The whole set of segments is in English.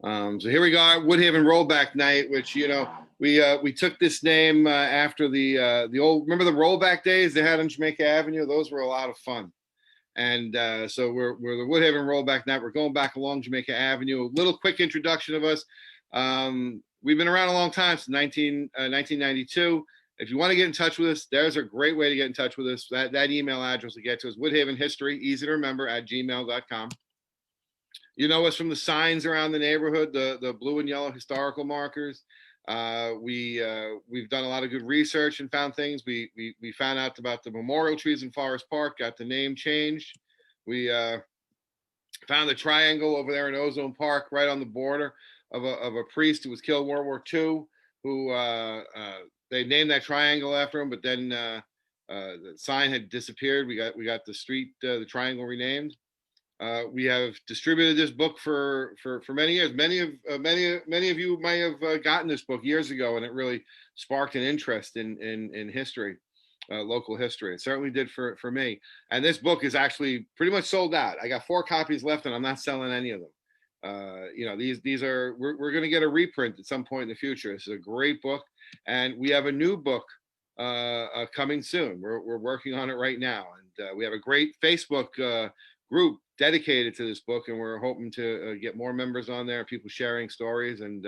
So here we go, Woodhaven Rollback Night, which we took this name after the old, remember the rollback days they had on Jamaica Avenue? Those were a lot of fun. And so we're the Woodhaven Rollback Night. We're going back along Jamaica Avenue. A little quick introduction of us. We've been around a long time, since 1992. If you want to get in touch with us, there's a great way to get in touch with us. That email address to get to us, Woodhaven History, easy to remember, @gmail.com. You know us from the signs around the neighborhood, the blue and yellow historical markers. We've done a lot of good research and found things. We found out about the memorial trees in Forest Park, got the name changed. We found the triangle over there in Ozone Park, right on the border of a priest who was killed in World War II, who they named that triangle after him, but then the sign had disappeared. We got the street, the triangle renamed. We have distributed this book for many years. Many of you may have gotten this book years ago, and it really sparked an interest in history, local history. It certainly did for me. And this book is actually pretty much sold out. I got 4 copies left, and I'm not selling any of them. These are we're going to get a reprint at some point in the future. This is a great book, and we have a new book coming soon. We're working on it right now, and we have a great Facebook group dedicated to this book, and we're hoping to get more members on there, people sharing stories and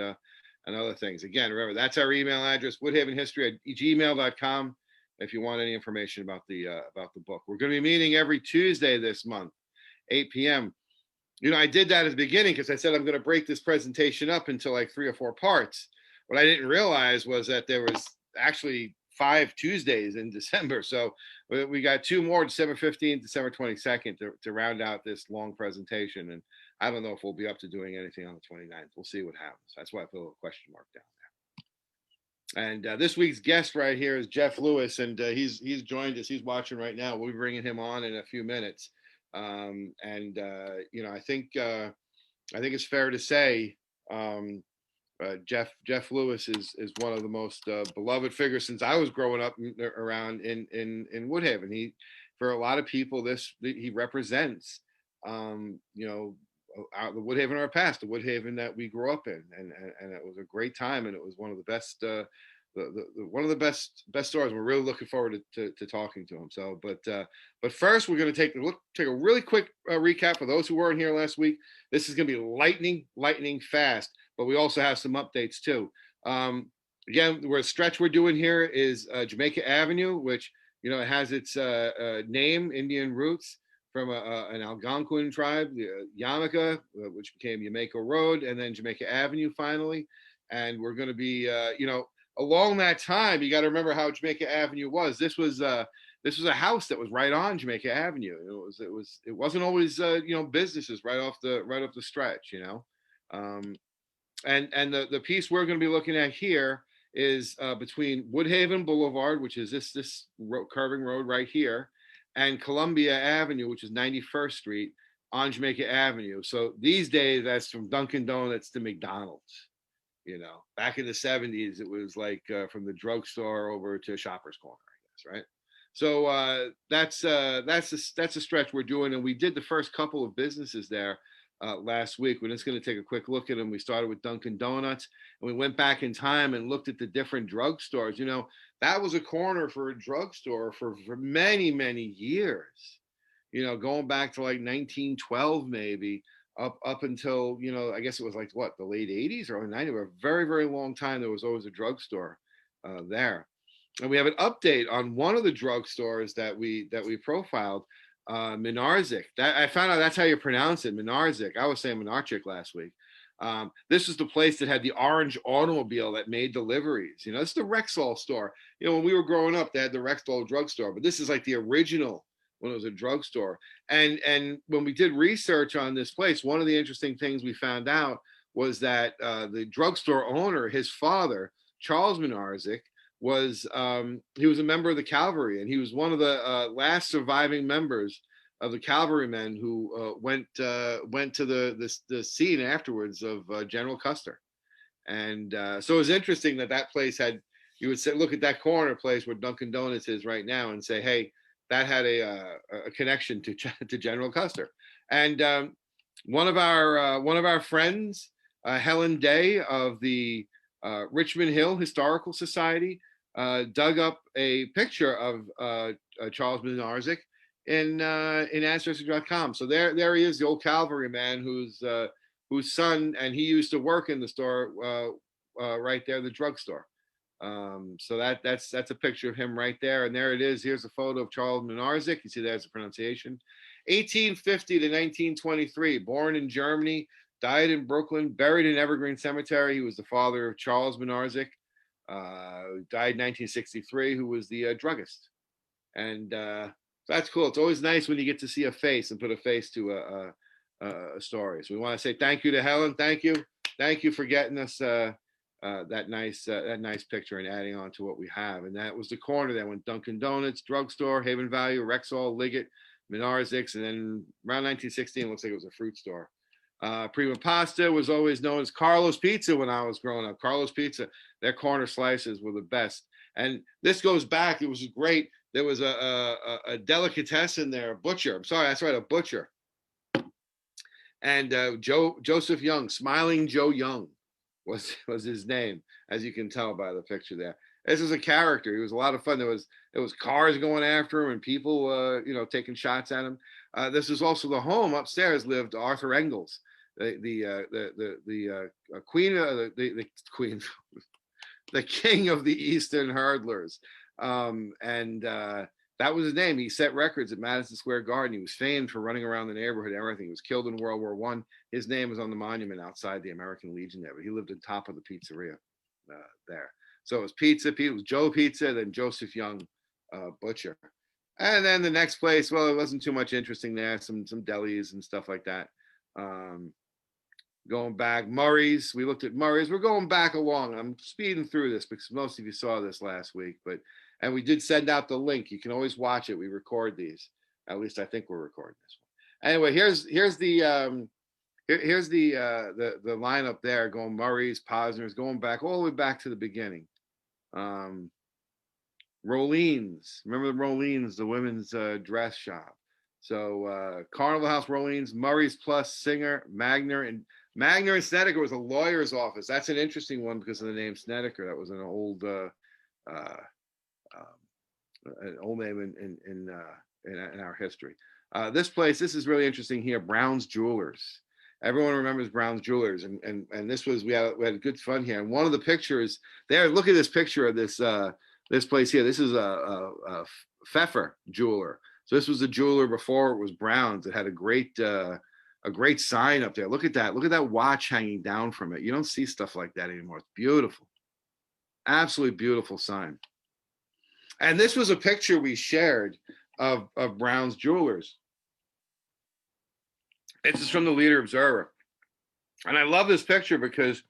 other things. Again, remember, that's our email address, woodhavenhistory@gmail.com, if you want any information about the book. We're going to be meeting every Tuesday this month, 8 p.m. I did that at the beginning because I said I'm going to break this presentation up into like 3 or 4 parts. What I didn't realize was that there was actually 5 Tuesdays in December. So we got 2 more, December 15th, December 22nd, to round out this long presentation. And I don't know if we'll be up to doing anything on the 29th. We'll see what happens. That's why I put a little question mark down there. And this week's guest right here is Jeff Lewis, and he's joined us. He's watching right now. We'll be bringing him on in a few minutes. I think it's fair to say Jeff Lewis is one of the most beloved figures since I was growing up around in Woodhaven. He, for a lot of people, he represents the Woodhaven of our past, the Woodhaven that we grew up in, and it was a great time, and it was one of the best one of the best stories. We're really looking forward to talking to him. So, but first we're going to take a really quick recap for those who weren't here last week. This is going to be lightning fast, but we also have some updates too. Again, the stretch we're doing here is Jamaica Avenue, which it has its name, Indian roots, from an Algonquin tribe, the Yamaka, which became Jamaica Road, and then Jamaica Avenue finally. And we're going to be, along that time, you got to remember how Jamaica Avenue was. This was a house that was right on Jamaica Avenue. It wasn't always businesses right off the stretch. And the piece we're going to be looking at here is between Woodhaven Boulevard, which is this curving road right here, and Columbia Avenue, which is 91st Street on Jamaica Avenue. So these days, that's from Dunkin' Donuts to McDonald's. Back in the 70s, it was like from the drugstore over to Shoppers Corner, I guess, right? So that's a stretch we're doing, and we did the first couple of businesses there last week. We're just going to take a quick look at them. We started with Dunkin' Donuts, and we went back in time and looked at the different drugstores. That was a corner for a drugstore for many, many years. Going back to like 1912 maybe. Up until, I guess it was like the late 80s or early 90s, a very, very long time. There was always a drugstore there. And we have an update on one of the drugstores that we profiled, Minarzik. That I found out that's how you pronounce it, Minarzik. I was saying Minarchik last week. This is the place that had the orange automobile that made deliveries. This is the Rexall store. When we were growing up, they had the Rexall drugstore, but this is like the original when it was a drugstore. And when we did research on this place, one of the interesting things we found out was that the drugstore owner, his father, Charles Minarzik, he was a member of the cavalry, and he was one of the last surviving members of the cavalrymen who went to the scene afterwards of General Custer. And so it was interesting that place you would say, look at that corner place where Dunkin' Donuts is right now and say, hey, that had a connection to General Custer. And one of our friends Helen Day of the Richmond Hill Historical Society dug up a picture of Charles Minarzik in Ancestry.com. So there he is, the old cavalryman whose son, and he used to work in the store right there, the drugstore. So that's a picture of him right there, and there it is. Here's a photo of Charles Minarzik. You see there's the pronunciation. 1850 to 1923, born in Germany, died in Brooklyn, buried in Evergreen Cemetery. He was the father of Charles Minarzik, died in 1963, who was the druggist. And that's cool. It's always nice when you get to see a face and put a face to a story. So we want to say thank you to Helen. Thank you for getting us that nice picture and adding on to what we have. And that was the corner that went Dunkin' Donuts, drugstore, Haven Value, Rexall, Liggett, Minarzik, and then around 1916, it looks like it was a fruit store. Prima Pasta was always known as Carlos Pizza when I was growing up. Carlos Pizza, their corner slices were the best. And this goes back, it was great. There was a delicatessen there, a butcher. I'm sorry, that's right, a butcher. And Joseph Young, Smiling Joe Young was his name, as you can tell by the picture there. This is a character. He was a lot of fun. There was cars going after him and people, taking shots at him. This is also the home upstairs lived Arthur Engels, the queen, the queen, the king of the Eastern hurdlers, and that was his name. He set records at Madison Square Garden. He was famed for running around the neighborhood and everything. He was killed in World War I. His name was on the monument outside the American Legion there, but he lived on top of the pizzeria there. So it was it was Joe Pizza, then Joseph Young, butcher. And then the next place, well, it wasn't too much interesting there. Some delis and stuff like that. Going back, Murray's. We looked at Murray's. We're going back along. I'm speeding through this because most of you saw this last week, and we did send out the link. You can always watch it. We record these. At least I think we're recording this one. Anyway, here's the lineup there. Going Murray's, Posner's, going back all the way back to the beginning. Rollins. Remember the Rollins, the women's dress shop. So Carnival House, Rollins, Murray's Plus, Singer, Magner and Snedeker was a lawyer's office. That's an interesting one because of the name Snedeker. That was an old name in our history. This place, this is really interesting here. Brown's Jewelers. Everyone remembers Brown's Jewelers, and this was we had good fun here. And one of the pictures there. Look at this picture of this place here. This is a Pfeffer jeweler. So this was a jeweler before it was Brown's. It had a great sign up there. Look at that. Look at that watch hanging down from it. You don't see stuff like that anymore. It's beautiful. Absolutely beautiful sign. And this was a picture we shared of Brown's Jewelers. This is from the Leader Observer. And I love this picture because,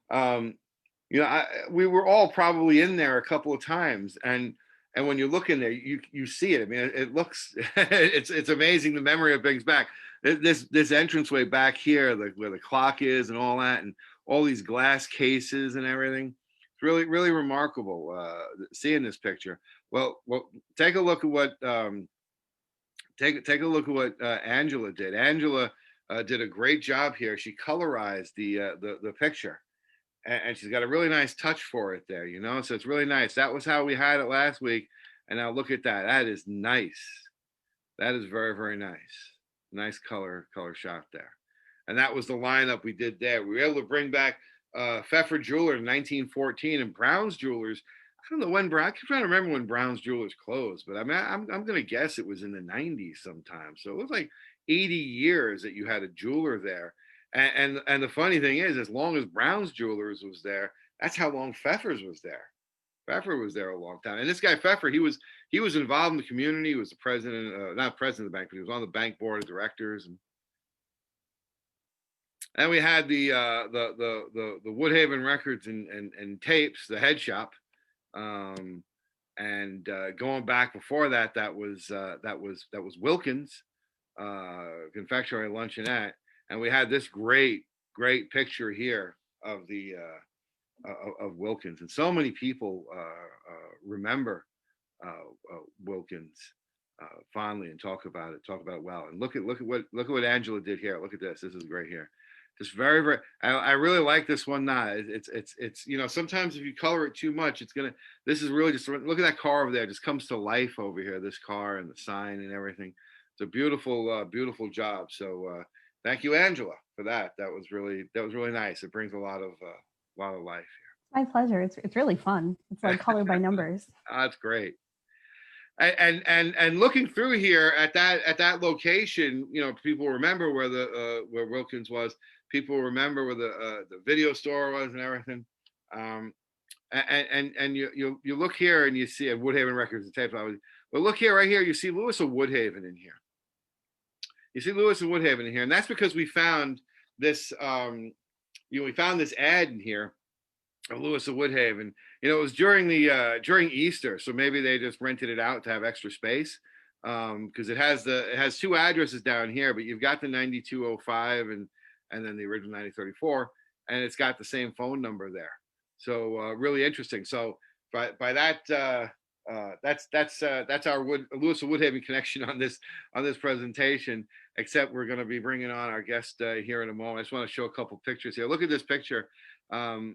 we were all probably in there a couple of times. And when you look in there, you see it. I mean, it looks, it's amazing the memory it brings back. This entranceway back here, where the clock is and all that, and all these glass cases and everything. It's really, really remarkable seeing this picture. Well, take a look at what take a look at what Angela did. Angela did a great job here. She colorized the picture, and she's got a really nice touch for it there. So it's really nice. That was how we had it last week, and now look at that. That is nice. That is very, very nice. Nice color shot there. And that was the lineup we did there. We were able to bring back Pfeffer Jeweler in 1914 and Brown's Jewelers. I don't know when I keep trying to remember when Brown's Jewelers closed, but I mean, I'm going to guess it was in the 90s sometime. So it was like 80 years that you had a jeweler there. And the funny thing is, as long as Brown's Jewelers was there, that's how long Pfeffer's was there. Pfeffer was there a long time. And this guy Pfeffer, he was involved in the community. He was the president, not president of the bank, but he was on the bank board of directors. And we had the Woodhaven records and tapes, the head shop. And going back before that was Wilkins, confectionery luncheonette. And we had this great picture here of of Wilkins, and so many people remember Wilkins fondly and talk about it well. And look at what Angela did here. Look at this. This is great here. Just very, very. I really like this one now. It's you know, sometimes if you color it too much, it's gonna. This is really just look at that car over there. It just comes to life over here. This car and the sign and everything. It's a beautiful, beautiful job. So thank you, Angela, for that. That was really nice. It brings a lot of life My pleasure. It's really fun. It's like color by numbers. That's great. And looking through here at that location, you know, people remember where the where Wilkins was. People remember where the video store was and everything. Um, and you look here and you see a Woodhaven Records and Tapes. But look here, right here, you see Lewis of Woodhaven in here. You see Lewis of Woodhaven in here, and that's because we found this. You know, we found this ad in here of Lewis of Woodhaven. You know, it was during Easter, so maybe they just rented it out to have extra space, because it has two addresses down here, but you've got the 9205 and then the original 9034, and it's got the same phone number there. So really interesting. So by that that's our Lewis of Woodhaven connection on this presentation. Except we're going to be bringing on our guest here in a moment. I just want to show a couple pictures here. Look at this picture of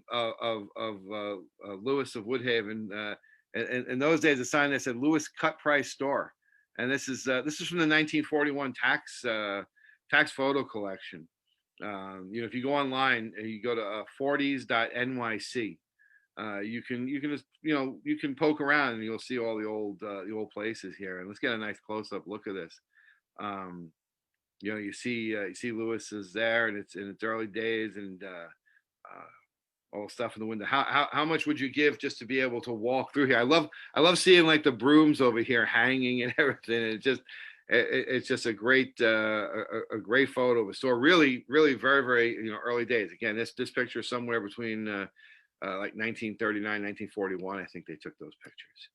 Lewis of Woodhaven. In those days, a sign that said Lewis Cut Price Store, and this is from the 1941 tax photo collection. You know, if you go online and you go to 40s.nyc, you can just, you know, you can poke around and you'll see all the old places here. And let's get a nice close up look at this. You know, you see Lewis is there, and it's in its early days, and all stuff in the window. How much would you give just to be able to walk through here? I love seeing like the brooms over here hanging and everything. It's just a great photo of a store. Really, really very, very, you know, early days. Again, this picture is somewhere between like 1939, 1941. I think they took those pictures.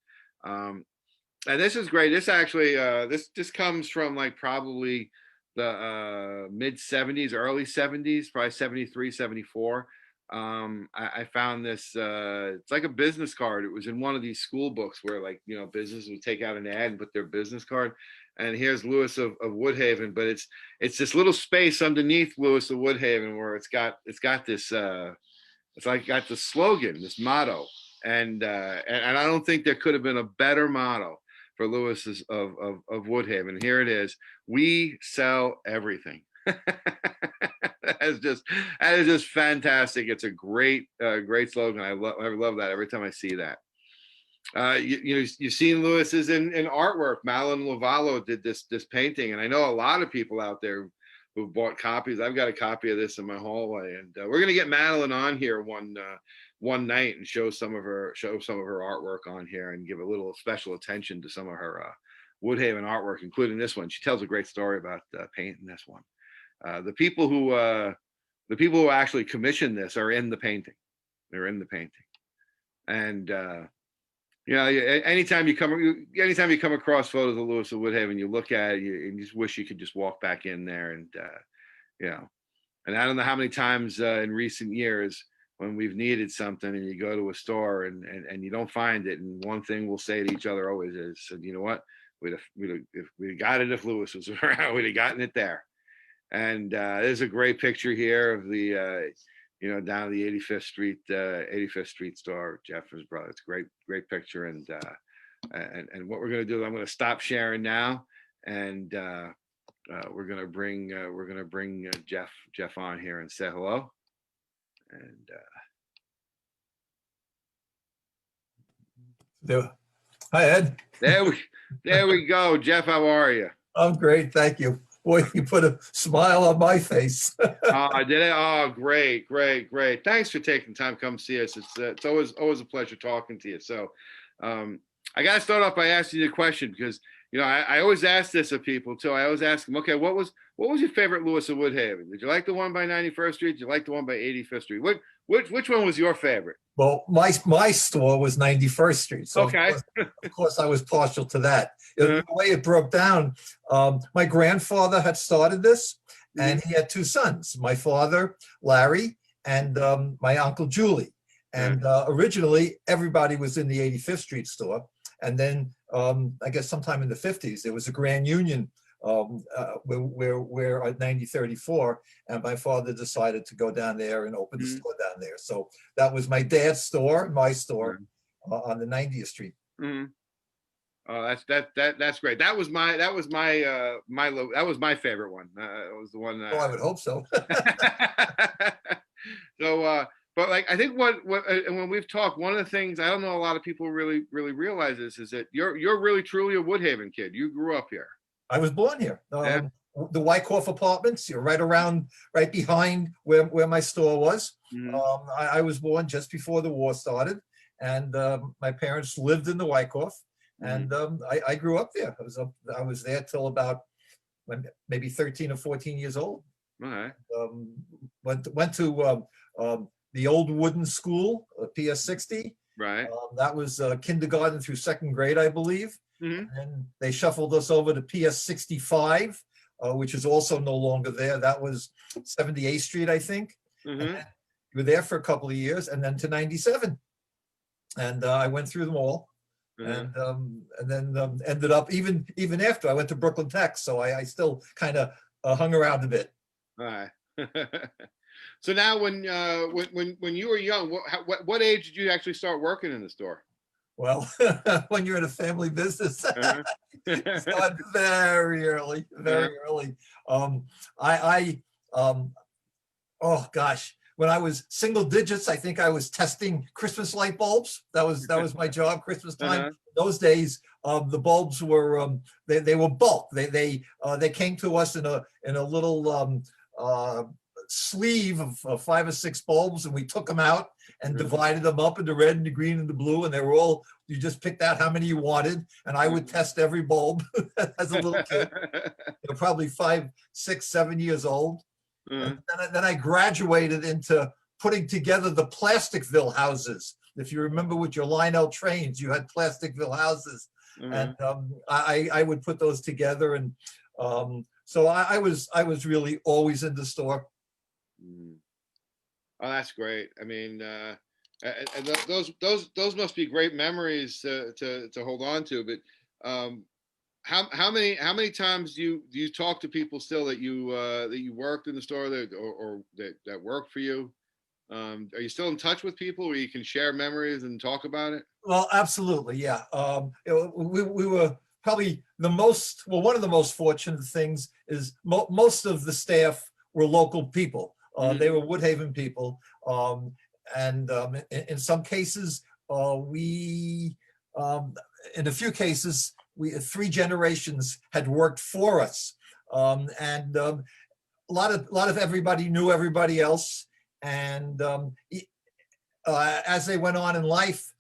And this is great. This actually this comes from like probably the mid 70s, early 70s, probably 73, 74. I found this, it's like a business card. It was in one of these school books where, like, you know, businesses would take out an ad and put their business card. And here's Lewis of Woodhaven, but it's this little space underneath Lewis of Woodhaven where it's got this it's like got the slogan, this motto. And I don't think there could have been a better motto for Lewis of Woodhaven. Here it is: we sell everything. That is just fantastic. It's a great slogan. I love that every time I see that. You've seen Lewis's in artwork. Madeline Lavallo did this painting, and I know a lot of people out there who've bought copies. I've got a copy of this in my hallway, and we're gonna get Madeline on here one night and show some of her artwork on here and give a little special attention to some of her Woodhaven artwork, including this one. She tells a great story about painting this one. The people who actually commissioned this are in the painting. They're in the painting, and you know, anytime you come across photos of Lewis of Woodhaven, you look at it and you just wish you could just walk back in there, and you know. And I don't know how many times in recent years when we've needed something and you go to a store and you don't find it, and one thing we'll say to each other always is, you know what, if we got it, if Lewis was around, we'd have gotten it there. And there's a great picture here of the you know, down the 85th Street store, Jeff and his brother. It's a great picture. And what we're going to do, I'm going to stop sharing now, and we're going to bring Jeff on here and say hello. And hi, Ed. There we go. Jeff, how are you? I'm great, thank you. Boy, you put a smile on my face. I did it. Oh, great. Thanks for taking time to come see us. It's always a pleasure talking to you. So I got to start off by asking you a question, because, you know, I always ask this of people too. I always ask them, okay, what was your favorite Lewis of Woodhaven? Did you like the one by 91st Street? Did you like the one by 85th Street? Which one was your favorite? Well, my store was 91st Street. So okay. Of course, I was partial to that. The way it broke down, my grandfather had started this, and he had two sons, my father, Larry, and my uncle, Julie. And originally, everybody was in the 85th Street store. And then I guess sometime in the 50s, there was a Grand Union we're at 9034, and my father decided to go down there and open the Mhm. store down there. So that was my dad's store, my store, Right. on the 90th Street. Mhm. Oh, that's great. That was my favorite one. It was the one. Well, I would hope so. So, but like I think and when we've talked, one of the things I don't know a lot of people really realize is that you're really truly a Woodhaven kid. You grew up here. I was born here. Yeah. The Wyckoff Apartments, you're right behind where my store was. Mhm. I was born just before the war started, and my parents lived in the Wyckoff, and I grew up there. I was there till about maybe 13 or 14 years old. All right. Went to the old wooden school, PS 60. Right. That was kindergarten through second grade, I believe. Mhm. And they shuffled us over to PS 65, which is also no longer there. That was 78th Street, I think. Mhm. We were there for a couple of years, and then to 97. And I went through them all, Mhm. and then ended up even after I went to Brooklyn Tech. So I still kind of hung around a bit. All right. So now, when you were young, what age did you actually start working in the store? Well, when you're in a family business, Uh-huh. start very early, very early. I oh gosh, when I was single digits, I think I was testing Christmas light bulbs. That was my job, Christmas time. Uh-huh. Those days, the bulbs were they were bulk. They came to us in a little sleeve of 5 or 6 bulbs, and we took them out and divided them up into red and the green and the blue, and they were all, you just picked out how many you wanted, and I would test every bulb as a little kid. They were probably 5, 6, 7 years old. And then I graduated into putting together the Plasticville houses. If you remember with your Lionel trains, you had Plasticville houses, and I would put those together, and so I was really always in the store. Oh, that's great. I mean, and those must be great memories to hold on to. But how many times do you talk to people still that you worked in the store or that worked for you? Are you still in touch with people where you can share memories and talk about it? Well, absolutely, yeah. We were probably one of the most fortunate things is most of the staff were local people. They were Woodhaven people, and in some cases, in a few cases, 3 generations had worked for us, and a lot of everybody knew everybody else, and as they went on in life,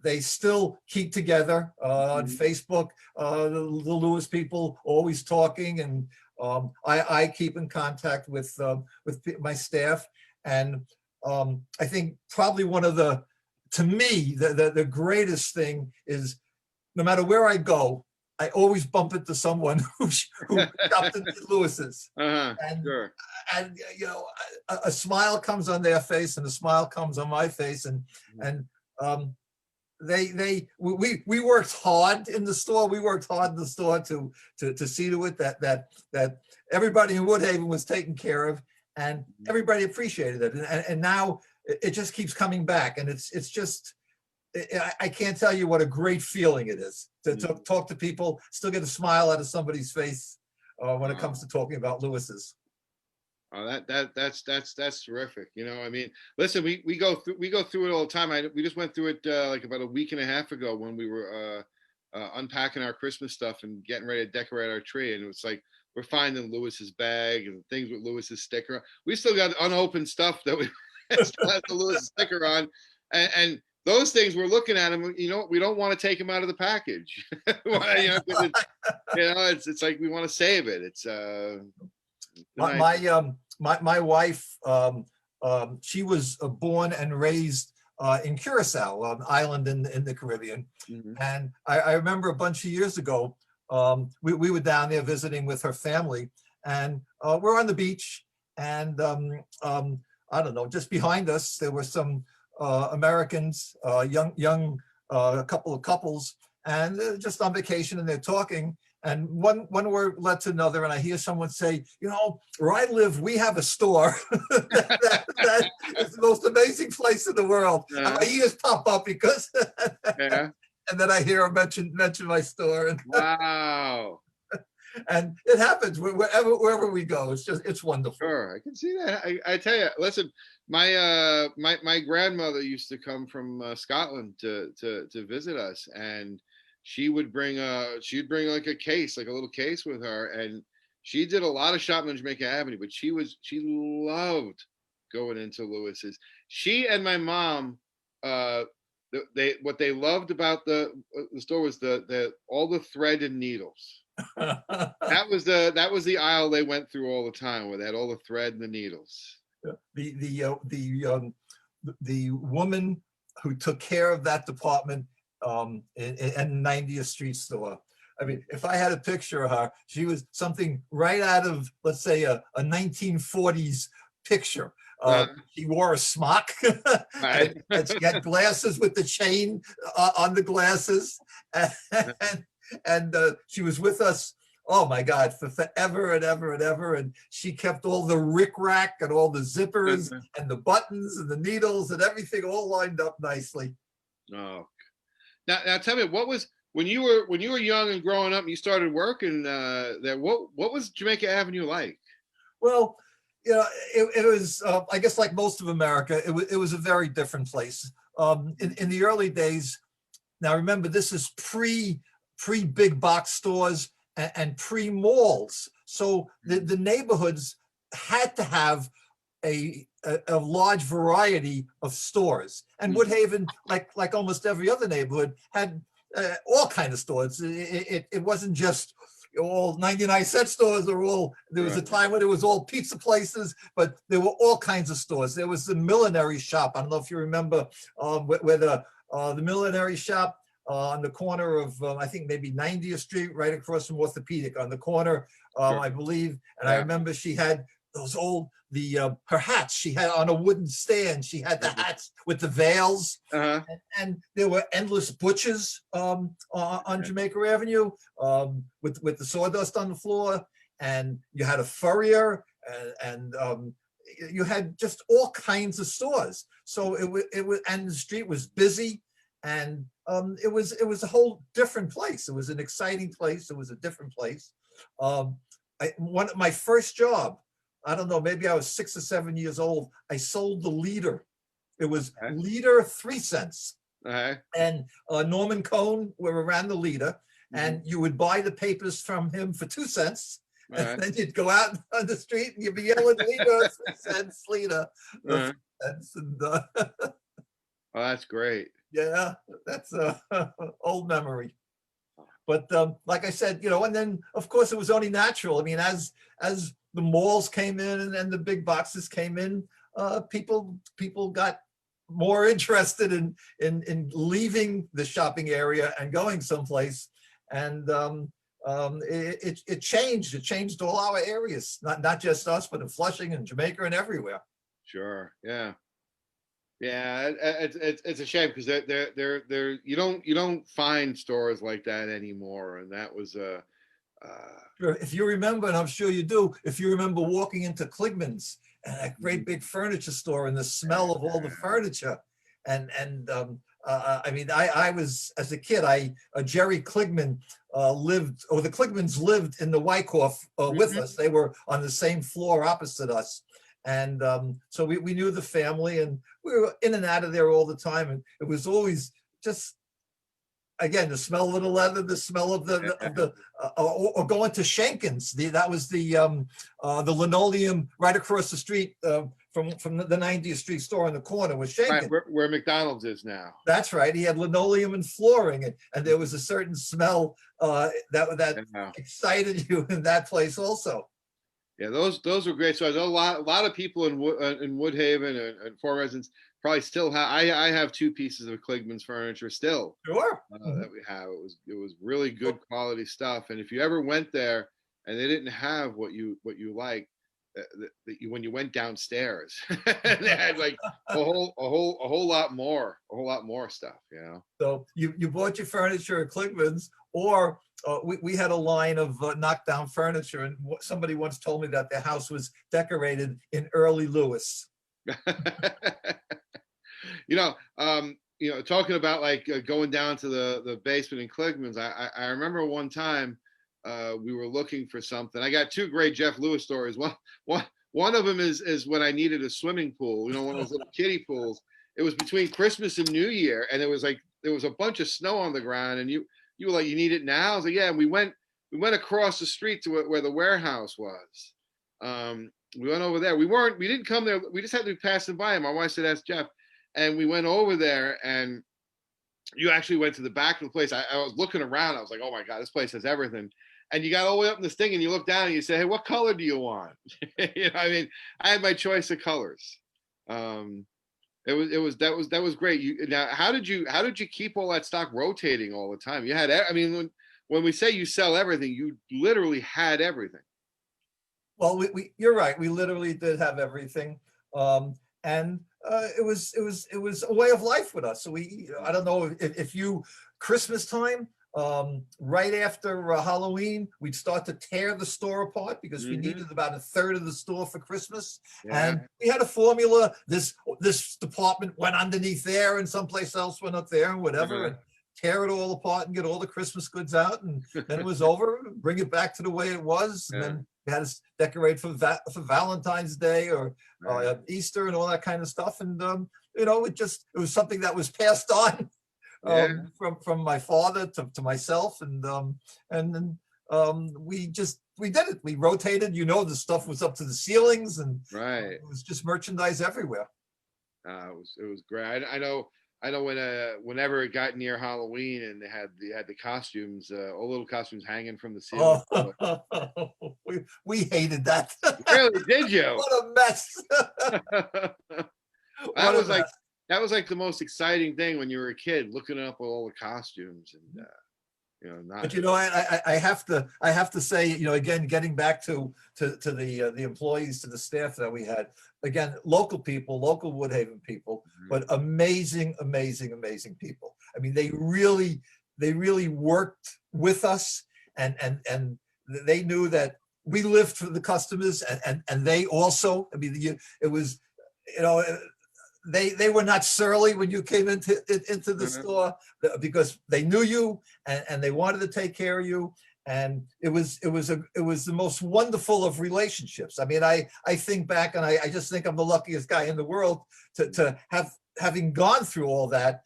they still keep together on Facebook. The Lewis people always talking, and I keep in contact with my staff, and I think probably to me, the greatest thing is no matter where I go, I always bump into someone who shopped at Lewis's. Sure. And a smile comes on their face, and a smile comes on my face, and we worked hard in the store. We worked hard in the store to see to it that everybody in Woodhaven was taken care of, and everybody appreciated it. And now it just keeps coming back, and it's just, I can't tell you what a great feeling it is to talk to people, still get a smile out of somebody's face when it comes to talking about Lewis's. Oh, that's terrific. I mean, listen, we go through it all the time. We just went through it like about a week and a half ago when we were unpacking our Christmas stuff and getting ready to decorate our tree, and it was like we're finding Lewis's bag and things with Lewis's sticker. We still got unopened stuff that we still have the Lewis sticker on, and those things we're looking at them. We don't want to take them out of the package. It's like we want to save it. It's my wife, she was born and raised in Curacao, an island in the Caribbean. And I remember a bunch of years ago, we were down there visiting with her family, and we're on the beach, and I don't know, just behind us there were some Americans, young a couple of couples, and they're just on vacation, and they're talking, And one word led to another, and I hear someone say, where I live, we have a store that is the most amazing place in the world. And my ears pop up because, Yeah. and then I hear her mention my store, and Wow. and it happens wherever we go. It's wonderful. Sure, I can see that. I tell you, listen, my grandmother used to come from Scotland to visit us, and she'd bring like a case, like a little case with her, and she did a lot of shopping on Jamaica Avenue, but she loved going into Lewis's. She and my mom, what they loved about the store was the all the thread and needles. That was the aisle they went through all the time, where they had all the thread and the needles. The woman who took care of that department in 90th Street store. I mean, if I had a picture of her, she was something right out of, let's say, a 1940s picture. She wore a smock, Right. and she had glasses with the chain on the glasses, and she was with us, oh my God, for forever and ever and ever. And she kept all the rickrack and all the zippers and the buttons and the needles and everything all lined up nicely. Oh, now tell me, what was when you were young and growing up and you started working there? What was Jamaica Avenue like? Well, it was, I guess, like most of America, it was a very different place. In the early days, now remember, this is pre big box stores and pre malls. So the neighborhoods had to have a large variety of stores. And Woodhaven, like almost every other neighborhood, had all kinds of stores. It wasn't just all 99-cent stores. There was a time when it was all pizza places, but there were all kinds of stores. There was the millinery shop. I don't know if you remember where the millinery shop on the corner of, I think maybe 90th Street, right across from Orthopedic on the corner, I believe. And I remember she had those her hats she had on a wooden stand. She had the hats with the veils, and there were endless butchers on Jamaica Avenue with the sawdust on the floor, and you had a furrier, and you had just all kinds of stores. So it was, and the street was busy, and it was a whole different place. It was an exciting place. It was a different place. One of my first job, I don't know, maybe I was 6 or 7 years old. I sold the Leader. It was Leader 3 cents. And Norman Cohn ran the Leader, and you would buy the papers from him for 2 cents. And then you'd go out on the street and you'd be yelling, Leader, 3 cents, Leader. 3 cents. And, oh, that's great. Yeah, that's a old memory. But like I said, and then of course it was only natural. I mean, as the malls came in and the big boxes came in, people got more interested in leaving the shopping area and going someplace. And it changed. It changed all our areas, not just us, but in Flushing and Jamaica and everywhere. Sure. Yeah. Yeah, it's a shame because they're you don't find stores like that anymore, and that was Sure. If you remember, and I'm sure you do, if you remember walking into Kligman's and a great big furniture store and the smell of all the furniture, and I mean, I was, as a kid, Jerry Kligman the Kligmans lived in the Wyckoff with us. They were on the same floor opposite us. And so we knew the family, and we were in and out of there all the time. And it was always just, again, the smell of the leather, the smell of or going to Shankin's. That was the linoleum right across the street from the 90th Street store on the corner was Shankin's. Right, where McDonald's is now. That's right. He had linoleum and flooring, and there was a certain smell that excited you in that place also. Yeah, those were great. So I know a lot of people in Woodhaven and Four Residents probably still have. I have 2 pieces of Kligman's furniture still. Sure. That we have. It was really good quality stuff. And if you ever went there and they didn't have what you like, when you went downstairs, they had like a whole lot more stuff, you know. So you bought your furniture at Kligman's, or we had a line of knockdown furniture, and somebody once told me that their house was decorated in early Lewis. Talking about like going down to the basement in Kligman's, I remember one time we were looking for something. I got two great Jeff Lewis stories. One of them is when I needed a swimming pool, one of those little kiddie pools. It was between Christmas and New Year, and there was a bunch of snow on the ground, and you were like, you need it now? I was like, yeah. And we went across the street to where the warehouse was. We went over there. We didn't come there. We just had to be passing by. And my wife said, "That's Jeff." And we went over there, and you actually went to the back of the place. I was looking around. I was like, oh my God, this place has everything. And you got all the way up in this thing, and you look down and you say, hey, what color do you want? I had my choice of colors. That was great. Now, how did you keep all that stock rotating all the time? You had, when we say you sell everything, you literally had everything. Well, you're right. We literally did have everything. And it was a way of life with us. So I don't know if you, Christmas time, right after Halloween, we'd start to tear the store apart because we needed about a third of the store for Christmas. Yeah. And we had a formula. This department went underneath there, and someplace else went up there, and whatever. And tear it all apart and get all the Christmas goods out, and then it was over. Bring it back to the way it was, and then we had to decorate for Valentine's Day or Easter and all that kind of stuff. And it was something that was passed on from my father to myself, and then we did it. We rotated. The stuff was up to the ceilings, and it was just merchandise everywhere. It was great. I know whenever it got near Halloween and they had the costumes, all little costumes hanging from the ceiling. We hated that. Really? Did you? What a mess. That was like the most exciting thing when you were a kid, looking up all the costumes and But I have to say, again, getting back to the employees, to the staff that we had, again, local people, local Woodhaven people, but amazing people. I mean, they really worked with us, and they knew that we lived for the customers, and they also, it was, they were not surly when you came into the store, because they knew you, and they wanted to take care of you. And it was the most wonderful of relationships. I mean, I think back, and I just think I'm the luckiest guy in the world to having gone through all that.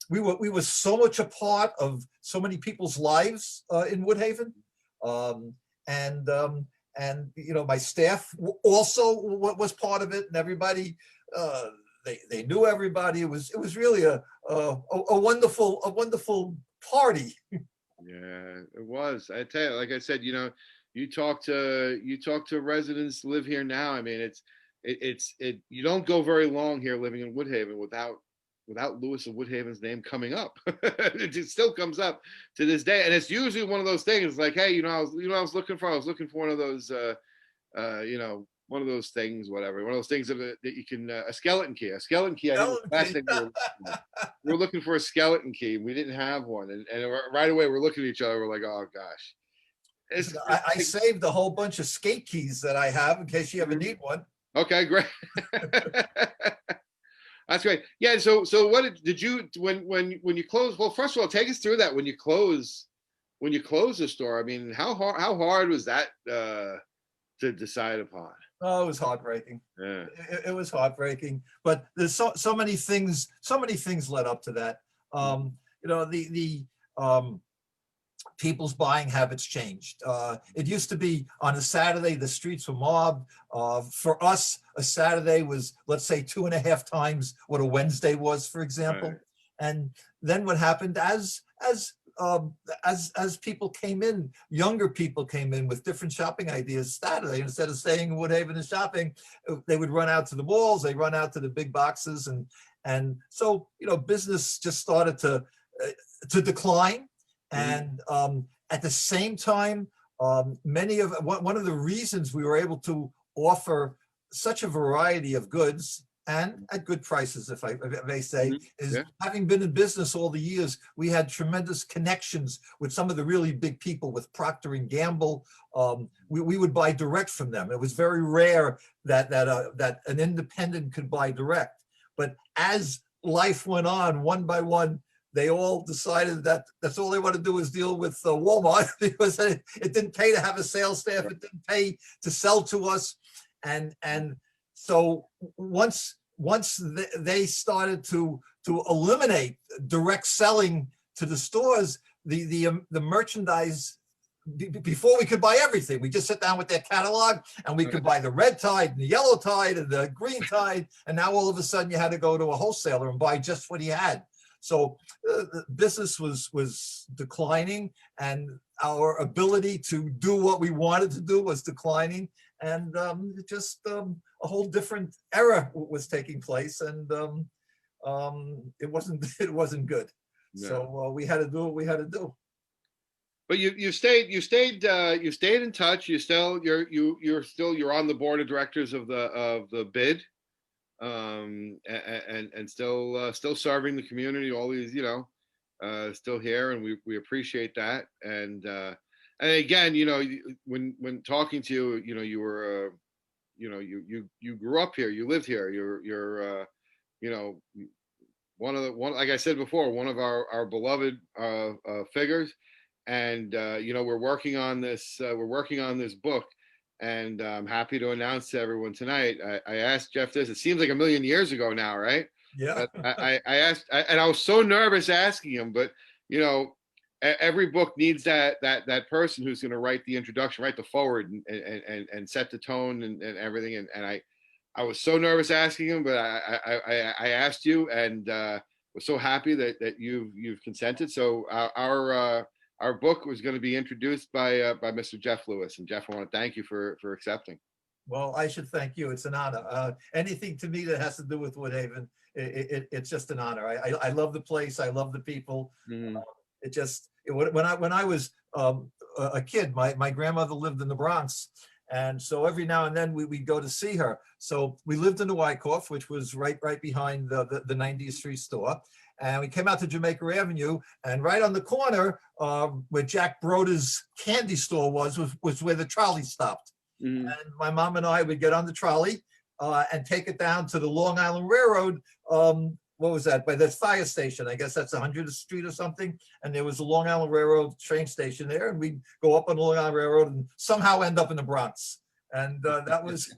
We were so much a part of so many people's lives in Woodhaven, and my staff also was part of it, and everybody. They knew everybody. It was really a wonderful party. Yeah, it was. I tell you, like I said, you talk to residents who live here now. I mean, it's you don't go very long here living in Woodhaven without Lewis of Woodhaven's name coming up. It still comes up to this day, and it's usually one of those things like, hey, I was looking for one of those one of those things, whatever. One of those things that you can, a skeleton key. I think the last thing we were looking for a skeleton key. We didn't have one. And right away we're looking at each other. We're like, oh gosh. I saved a whole bunch of skate keys that I have in case you ever need one. Okay, great. That's great. Yeah. So what did you, when you close, well, first of all, take us through that when you close the store. I mean, how hard was that to decide upon? Oh, it was heartbreaking. Yeah. It was heartbreaking, but there's so many things led up to that. The people's buying habits changed. It used to be on a Saturday, the streets were mobbed. For us, a Saturday was, let's say, 2.5 times what a Wednesday was, for example. Right. And then what happened as people came in, younger people came in with different shopping ideas Saturday. Instead of staying in Woodhaven and shopping, they would run out to the malls, they run out to the big boxes. And so, business just started to decline. And at the same time, one of the reasons we were able to offer such a variety of goods and at good prices, if I may say, is Yeah. having been in business all the years, we had tremendous connections with some of the really big people, with Procter and Gamble. We would buy direct from them. It was very rare that an independent could buy direct. But as life went on, one by one, they all decided that that's all they want to do is deal with Walmart, because it didn't pay to have a sales staff. It didn't pay to sell to us. And so once they started to eliminate direct selling to the stores, the merchandise, before we could buy everything, we just sit down with their catalog and we could buy the red tide and the yellow tide and the green tide. And now all of a sudden you had to go to a wholesaler and buy just what he had. So business was declining, and our ability to do what we wanted to do was declining, and just a whole different era was taking place, and it wasn't good. Yeah. So we had to do what we had to do. But you stayed in touch. You're on the board of directors of the BID. And still serving the community, all these, still here, and we appreciate that. And again, when talking to you, you were, you grew up here, you lived here, you're one like I said before, one of our beloved figures. And we're working on this book. And I'm happy to announce to everyone tonight. I asked Jeff this. It seems like a million years ago now, right? Yeah. I asked, and I was so nervous asking him. But every book needs that person who's going to write the introduction, write the forward, and set the tone and everything. And I was so nervous asking him, but I asked you, and was so happy that you've consented. So our book was going to be introduced by Mr. Jeff Lewis. And Jeff, I want to thank you for accepting. Well, I should thank you. It's an honor. Anything to me that has to do with Woodhaven, it's just an honor. I love the place. I love the people. Mm-hmm. When I was a kid, my grandmother lived in the Bronx. And so every now and then we'd go to see her. So we lived in the Wyckoff, which was right behind the 90th Street store. And we came out to Jamaica Avenue, and right on the corner where Jack Broder's candy store was where the trolley stopped. Mm-hmm. And my mom and I would get on the trolley and take it down to the Long Island Railroad. What was that? By the fire station. I guess that's 100th Street or something. And there was a Long Island Railroad train station there. And we'd go up on the Long Island Railroad and somehow end up in the Bronx. And that was,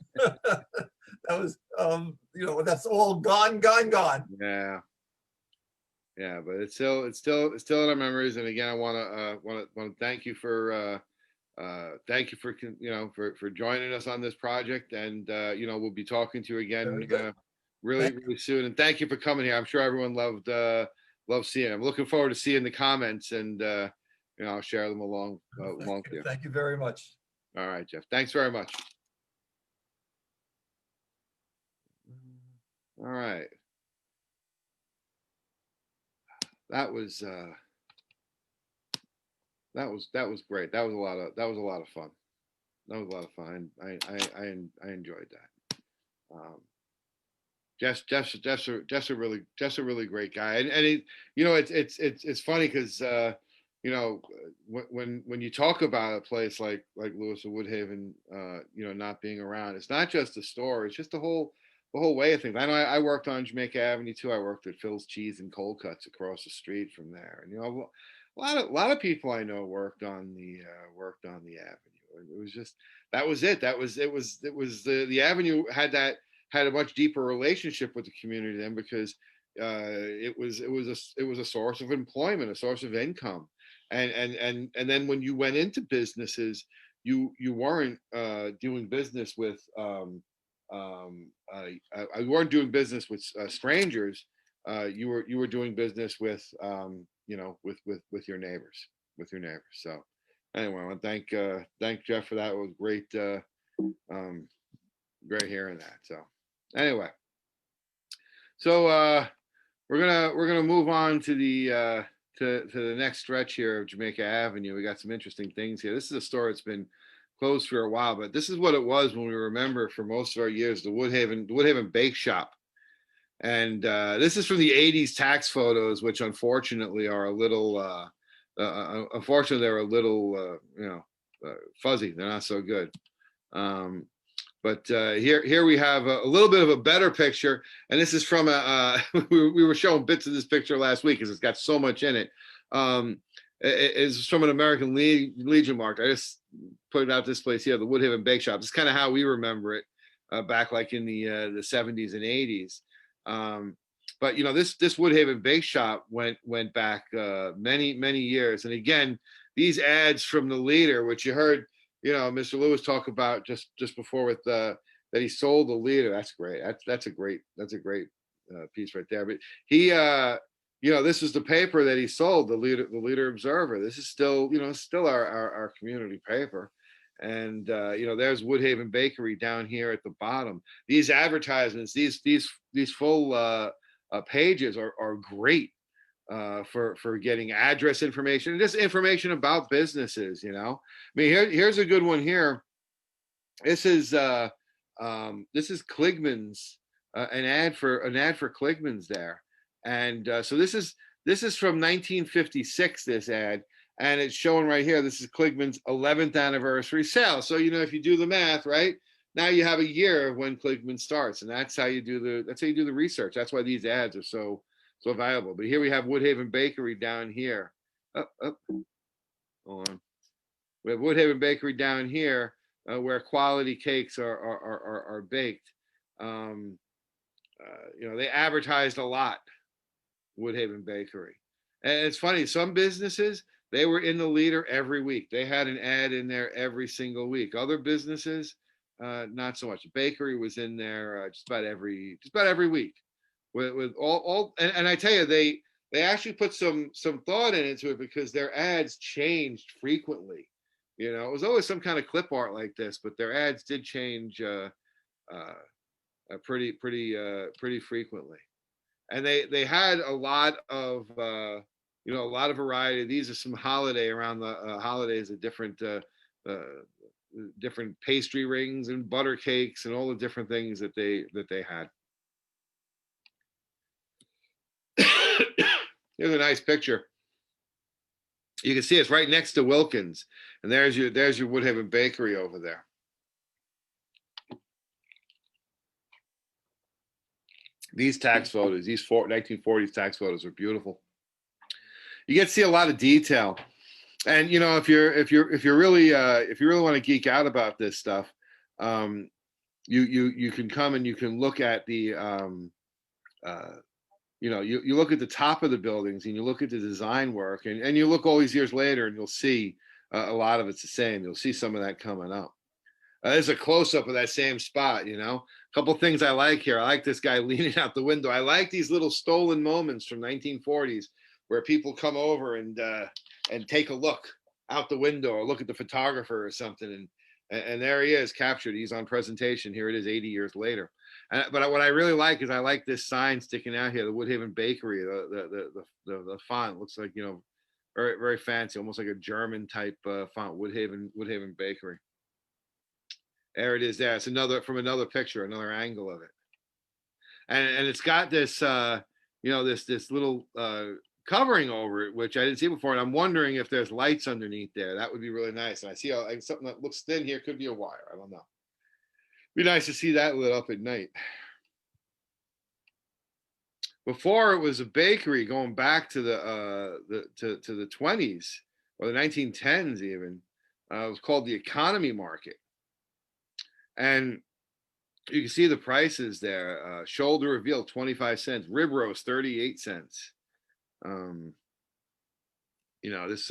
that's all gone. Yeah. Yeah, but it's still in our memories. And again, I want to thank you for for joining us on this project. And we'll be talking to you again really soon. And thank you for coming here. I'm sure everyone loved seeing it. I'm looking forward to seeing the comments, and I'll share them along with you. Thank you very much. All right, Jeff. Thanks very much. All right. That was great. That was a lot of fun. I enjoyed that. Jeff's a really great guy, and he, it's funny because when you talk about a place like Lewis of Woodhaven, not being around, it's not just the store, it's just the whole way of things. I know I worked on Jamaica Avenue too. I worked at Phil's Cheese and Cold Cuts across the street from there, and a lot of people I know worked on the avenue. It was just that was it. The avenue had a much deeper relationship with the community then, because it was a source of employment, a source of income, and then when you went into businesses, you weren't doing business with I weren't doing business with strangers. You were doing business with with your neighbors, So anyway, I want to thank Jeff for that. It was great hearing that. So anyway, so we're gonna move on to the to the next stretch here of Jamaica Avenue. We got some interesting things here. This is a store that's been closed for a while, but this is what it was when we remember for most of our years, the Woodhaven Bake Shop. And this is from the 80s tax photos, which unfortunately are a little, unfortunately, they're a little, fuzzy. They're not so good. But here we have a little bit of a better picture. And this is from we were showing bits of this picture last week because it's got so much in it. It's from an American Legion mark. I just put it out this place here, the Woodhaven Bake Shop. It's kind of how we remember it back like in the 70s and 80s. But this Woodhaven Bake Shop went back many years. And again, these ads from the leader, which you heard, Mr. Lewis talk about just before with that he sold the leader. That's great. That's a great piece right there. But he this is the paper that he sold, the Leader Observer. This is still still our community paper. And there's Woodhaven Bakery down here at the bottom. These advertisements, these full pages are great for getting address information and just information about businesses. I mean, here's a good one here. This is Kligman's, an ad for Kligman's there. And so this is from 1956, this ad. And it's showing right here, this is Kligman's 11th anniversary sale. So, if you do the math, right, now you have a year of when Kligman starts. And that's how you do the research. That's why these ads are so valuable. But here we have Woodhaven Bakery down here. Hold on. We have Woodhaven Bakery down here where quality cakes are baked. They advertised a lot, Woodhaven Bakery. And it's funny, some businesses, they were in the leader every week. They had an ad in there every single week. Other businesses, not so much. The bakery was in there just about every week. With all and I tell you, they actually put some thought into it because their ads changed frequently. It was always some kind of clip art like this, but their ads did change pretty frequently. And they had a lot of a lot of variety. These are some around the holidays, of different pastry rings and butter cakes and all the different things that they had. Here's a nice picture. You can see it's right next to Wilkins, and there's your Woodhaven Bakery over there. These tax photos, these 1940s tax photos are beautiful. You get to see a lot of detail, and if you really want to geek out about this stuff, you can come and you can look at the you look at the top of the buildings and you look at the design work, and you look all these years later and you'll see a lot of it's the same. You'll see some of that coming up. There's a close-up of that same spot. A couple things I like here. I like this guy leaning out the window. I like these little stolen moments from 1940s where people come over and take a look out the window or look at the photographer or something, and there he is captured. He's on presentation. Here it is 80 years later. But what I really like is I like this sign sticking out here, the Woodhaven Bakery. The font looks like very very fancy, almost like a German type font. Woodhaven Bakery. There it is. There. It's from another picture, another angle of it, and it's got this this little covering over it, which I didn't see before, and I'm wondering if there's lights underneath there. That would be really nice. And I see something that looks thin here. Could be a wire. I don't know. Be nice to see that lit up at night. Before it was a bakery, going back to the 20s or the 1910s even. It was called the Economy Market, and you can see the prices there. Shoulder reveal 25 cents, rib roast 38 cents. This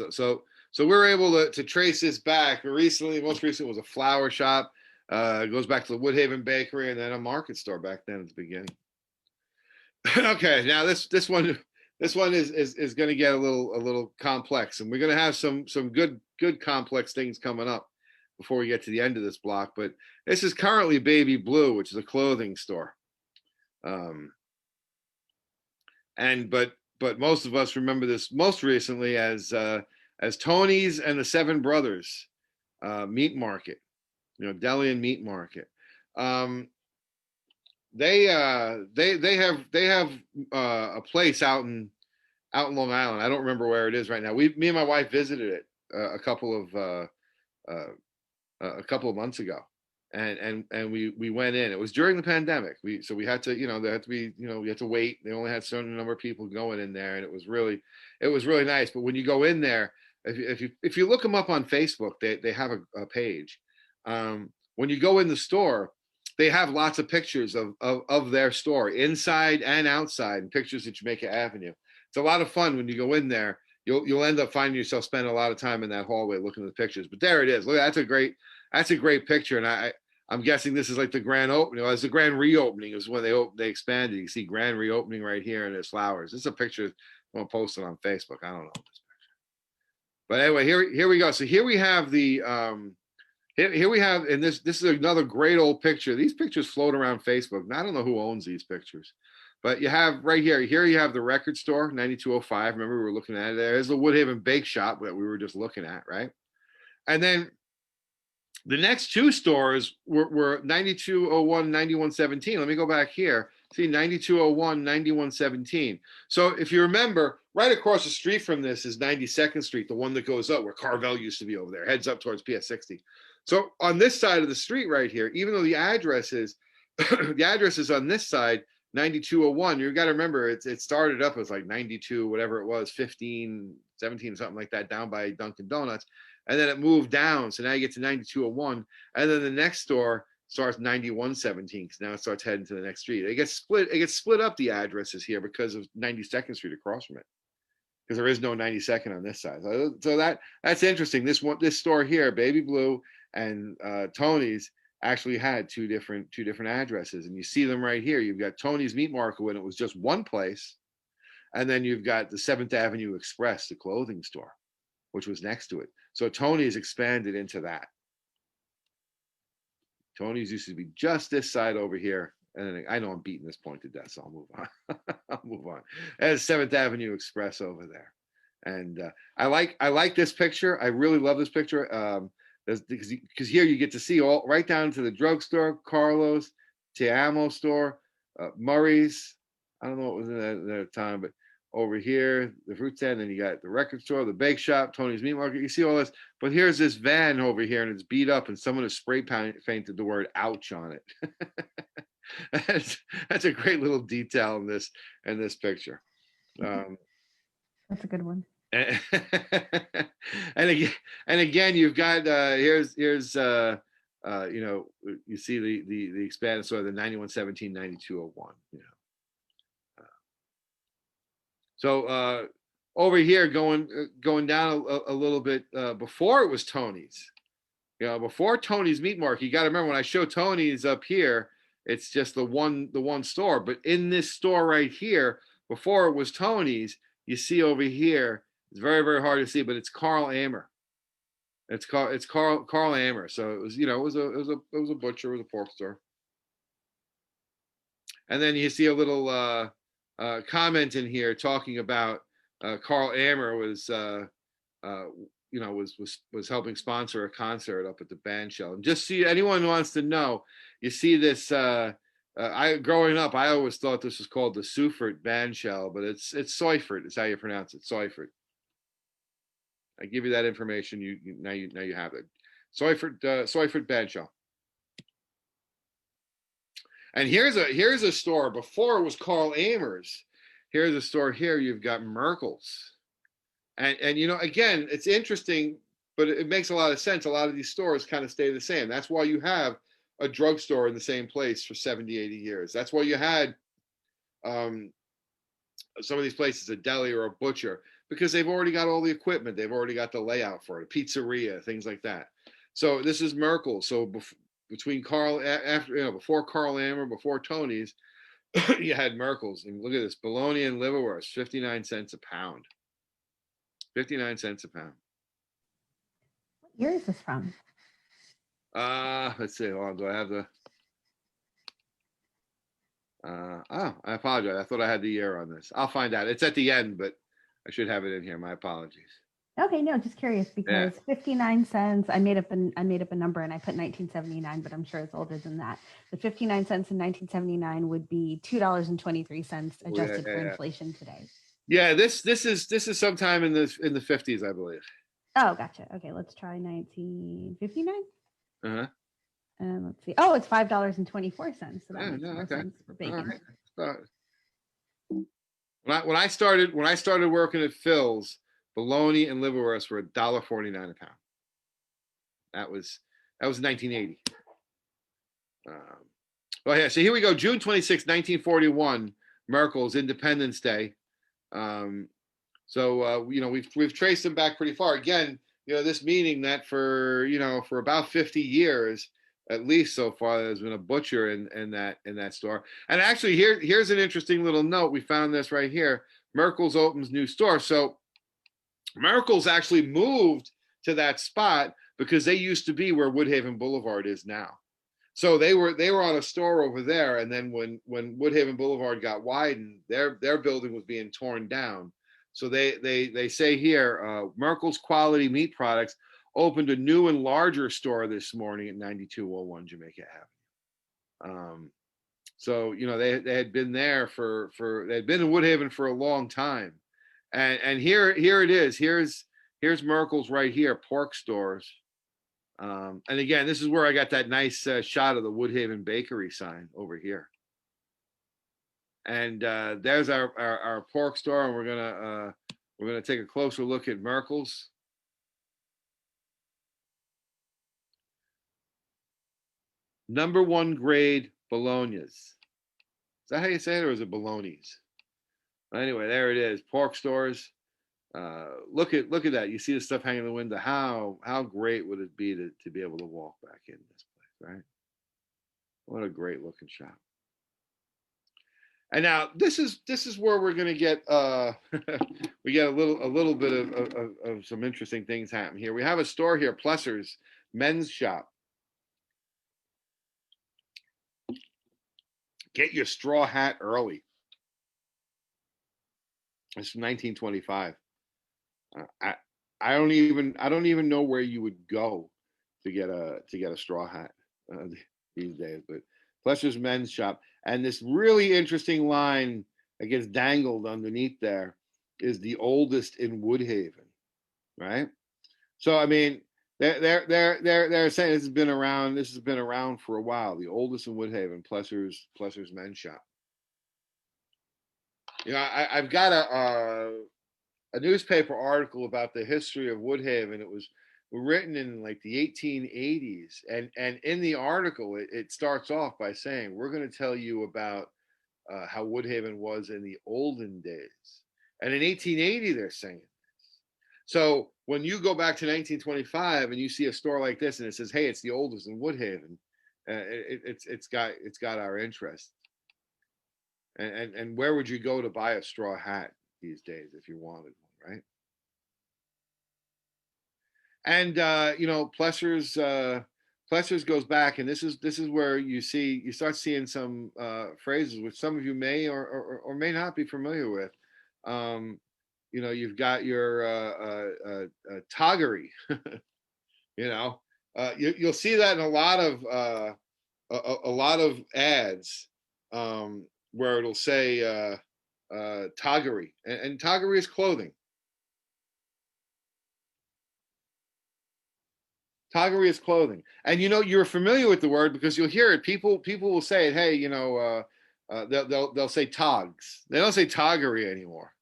so we're able to trace this back. Most recently was a flower shop. It goes back to the Woodhaven Bakery and then a market store back then at the beginning. Okay, now this one is going to get a little complex, and we're going to have some good complex things coming up before we get to the end of this block. But this is currently Baby Blue, which is a clothing store. But most of us remember this most recently as Tony's and the Seven Brothers. meat market, deli and meat market. They have a place out in Long Island. I don't remember where it is right now. Me and my wife visited it a couple of months ago, and we went in. It was during the pandemic. We had to, there had to be, we had to wait. They only had a certain number of people going in there, and it was really nice. But when you go in there, if you look them up on Facebook, they have a page. When you go in the store, they have lots of pictures of their store, inside and outside, and pictures of Jamaica Avenue. It's a lot of fun when you go in there. You'll end up finding yourself spending a lot of time in that hallway looking at the pictures. But there it is. Look, that's a great picture. And I'm guessing this is like the grand opening. It's the grand reopening is when they expanded. You see grand reopening right here, and there's flowers. This is a picture I'm gonna post it on Facebook. I don't know this picture. But anyway, here we go. So here we have the here we have, and this is another great old picture. These pictures float around Facebook. And I don't know who owns these pictures. But you have right here you have the record store, 9205. Remember, we were looking at it. There's the Woodhaven Bake Shop that we were just looking at, right? And then the next two stores were 9201, 9117. Let me go back here. See, 9201, 9117. So if you remember, right across the street from this is 92nd Street, the one that goes up where Carvel used to be over there, heads up towards PS 60. So on this side of the street right here, even though the address is on this side, 9201, you got to remember it started up as like 92, whatever it was, 15, 17, something like that, down by Dunkin' Donuts. And then it moved down. So now you get to 9201. And then the next store starts 9117, because now it starts heading to the next street. It gets split up, the addresses here, because of 92nd Street across from it, because there is no 92nd on this side. So that's interesting. This store here, Baby Blue and Tony's, actually had two different addresses, and you see them right here. You've got Tony's Meat Market when it was just one place, and then you've got the 7th Avenue Express, the clothing store, which was next to it. So Tony's expanded into that. Tony's used to be just this side over here, and then I know I'm beating this point to death, so I'll move on. I'll move on. There's 7th Avenue Express over there, and I like this picture. I really love this picture. Because here you get to see all right down to the drugstore, Carlos, Te Amo store, Murray's. I don't know what was in that time, but over here, the fruit stand, then you got the record store, the bake shop, Tony's Meat Market. You see all this, but here's this van over here, and it's beat up, and someone has spray painted the word "ouch" on it. That's a great little detail in this picture. That's a good one. And again, you've got here's you see the expanded sort of the 9117, 9201. So over here, going down a little bit, before it was Tony's, before Tony's Meat Market. You got to remember, when I show Tony's up here, it's just the one store. But in this store right here, before it was Tony's, you see over here. It's very, very hard to see, but it's Carl Amer. It's Carl Amer. So it was, it was a butcher, it was a pork store. And then you see a little comment in here talking about Carl Amer was helping sponsor a concert up at the band shell. And just see, anyone who wants to know, you see this. Growing up, I always thought this was called the Seufert band shell, but it's Seufert. It's how you pronounce it, Seufert. I give you that information. Now you have it. Seufert band shell. And here's a store before it was Carl Amer's. Here's a store here. You've got Merkel's, and again, it's interesting, but it makes a lot of sense. A lot of these stores kind of stay the same. That's why you have a drugstore in the same place for 70, 80 years. That's why you had some of these places, a deli or a butcher, because they've already got all the equipment. They've already got the layout for it, a pizzeria, things like that. So this is Merkel. So between before Carl Amer, before Tony's, you had Merkel's. And look at this, bologna and liverwurst, 59 cents a pound. 59 cents a pound. What year is this from? Let's see. Hold on. Do I have the? I apologize. I thought I had the year on this. I'll find out. It's at the end, but I should have it in here. My apologies. Okay, no, just curious Yeah. because 59 cents. I made up a number and I put 1979, but I'm sure it's older than that. The 59 cents in 1979 would be $2.23 Oh, yeah, adjusted yeah, for yeah. inflation today. Yeah, this is sometime in the 50s, I believe. Oh, gotcha. Okay, let's try 1959. Uh-huh. And let's see. Oh, it's $5.24. So that Yeah, makes yeah, more okay. sense for All bacon. right. So, when I started working at Phil's, bologna and liverwurst were $1.49 a pound. That was 1980. Well, yeah. So here we go. June 26, 1941, Merkel's Independence Day. Um, so we've traced them back pretty far. Again, this meaning that for about 50 years at least so far, there's been a butcher in that store. And actually, here's an interesting little note. We found this right here. Merkel's opens new store. So Merkel's actually moved to that spot because they used to be where Woodhaven Boulevard is now. So they were on a store over there, and then when Woodhaven Boulevard got widened, their building was being torn down. So they say here, Merkel's Quality Meat Products opened a new and larger store this morning at 9201 Jamaica Avenue. So they had been there they had been in Woodhaven for a long time, and here it is. Here's Merkel's right here, pork stores. And again, this is where I got that nice shot of the Woodhaven Bakery sign over here. And there's our pork store, and we're gonna take a closer look at Merkel's. Number one grade bolognas. Is that how you say it, or is it bolognas? Anyway, there it is. Pork stores. Look at that. You see the stuff hanging in the window. How great would it be to be able to walk back in this place, right? What a great looking shop. And now this is where we're gonna get we get a little bit of some interesting things happen here. We have a store here, Plesser's Men's Shop. Get your straw hat early. It's from 1925. I don't even know where you would go to get a straw hat these days. But Plesser's Men's Shop, and this really interesting line that gets dangled underneath there is the oldest in Woodhaven, right? So I mean, they're saying this has been around. This has been around for a while. The oldest in Woodhaven, Plesser's Men's Shop. I've got a newspaper article about the history of Woodhaven. It was written in like the 1880s, and in the article it starts off by saying we're going to tell you about how Woodhaven was in the olden days, and in 1880 they're saying this. So when you go back to 1925 and you see a store like this and it says, "Hey, it's the oldest in Woodhaven," it's got our interest. And where would you go to buy a straw hat these days if you wanted one, right? And Plesser's goes back, and this is where you start seeing some phrases which some of you may or may not be familiar with. You've got your Toggery. You'll see that in a lot of ads where it'll say Toggery, and Toggery is clothing. Toggery is clothing, and you're familiar with the word because you'll hear it. People will say it. Hey, they'll say togs. They don't say Toggery anymore.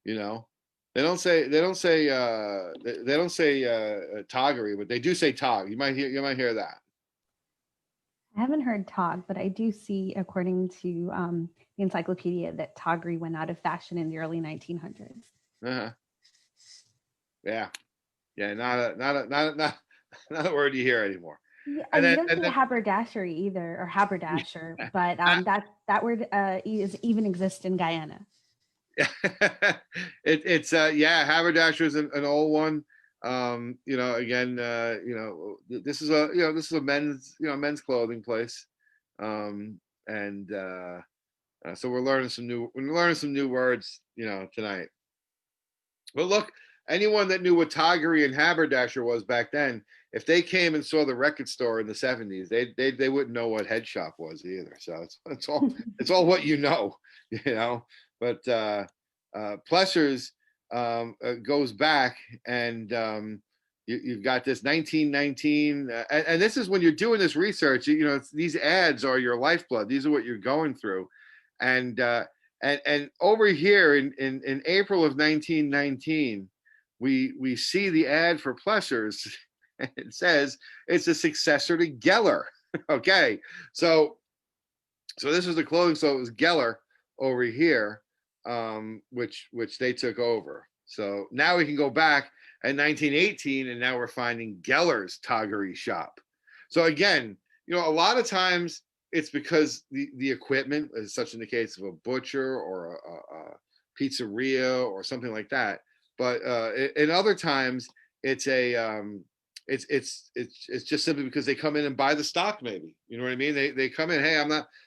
They don't say Toggery, but they do say tog. You might hear that. I haven't heard Tog, but I do see, according to the encyclopedia, that Toggery went out of fashion in the early 1900s. Uh-huh. Yeah, yeah, not a word you hear anymore. Yeah, And you then don't and see then haberdashery either, or haberdasher, but that word even exists in Guyana. it's haberdasher is an old one. Again, this is a men's clothing place, and so we're learning some new words tonight. But look, anyone that knew what Toggery and Haberdasher was back then, if they came and saw the record store in the 70s, they wouldn't know what Head Shop was either. So it's all what you know, you know. But Plesser's goes back, and you've got this 1919, and this is when you're doing this research. You know, these ads are your lifeblood. These are what you're going through, and over here in April of 1919, we see the ad for Plesser's. And it says it's a successor to Geller. Okay, so this was the clothing. So it was Geller over here, which they took over. So now we can go back in 1918, and now we're finding Geller's Toggery shop. So again, you know, a lot of times it's because the equipment is such in the case of a butcher or a pizzeria or something like that. But in other times, it's just simply because they come in and buy the stock, maybe. You know what I mean? They come in, hey,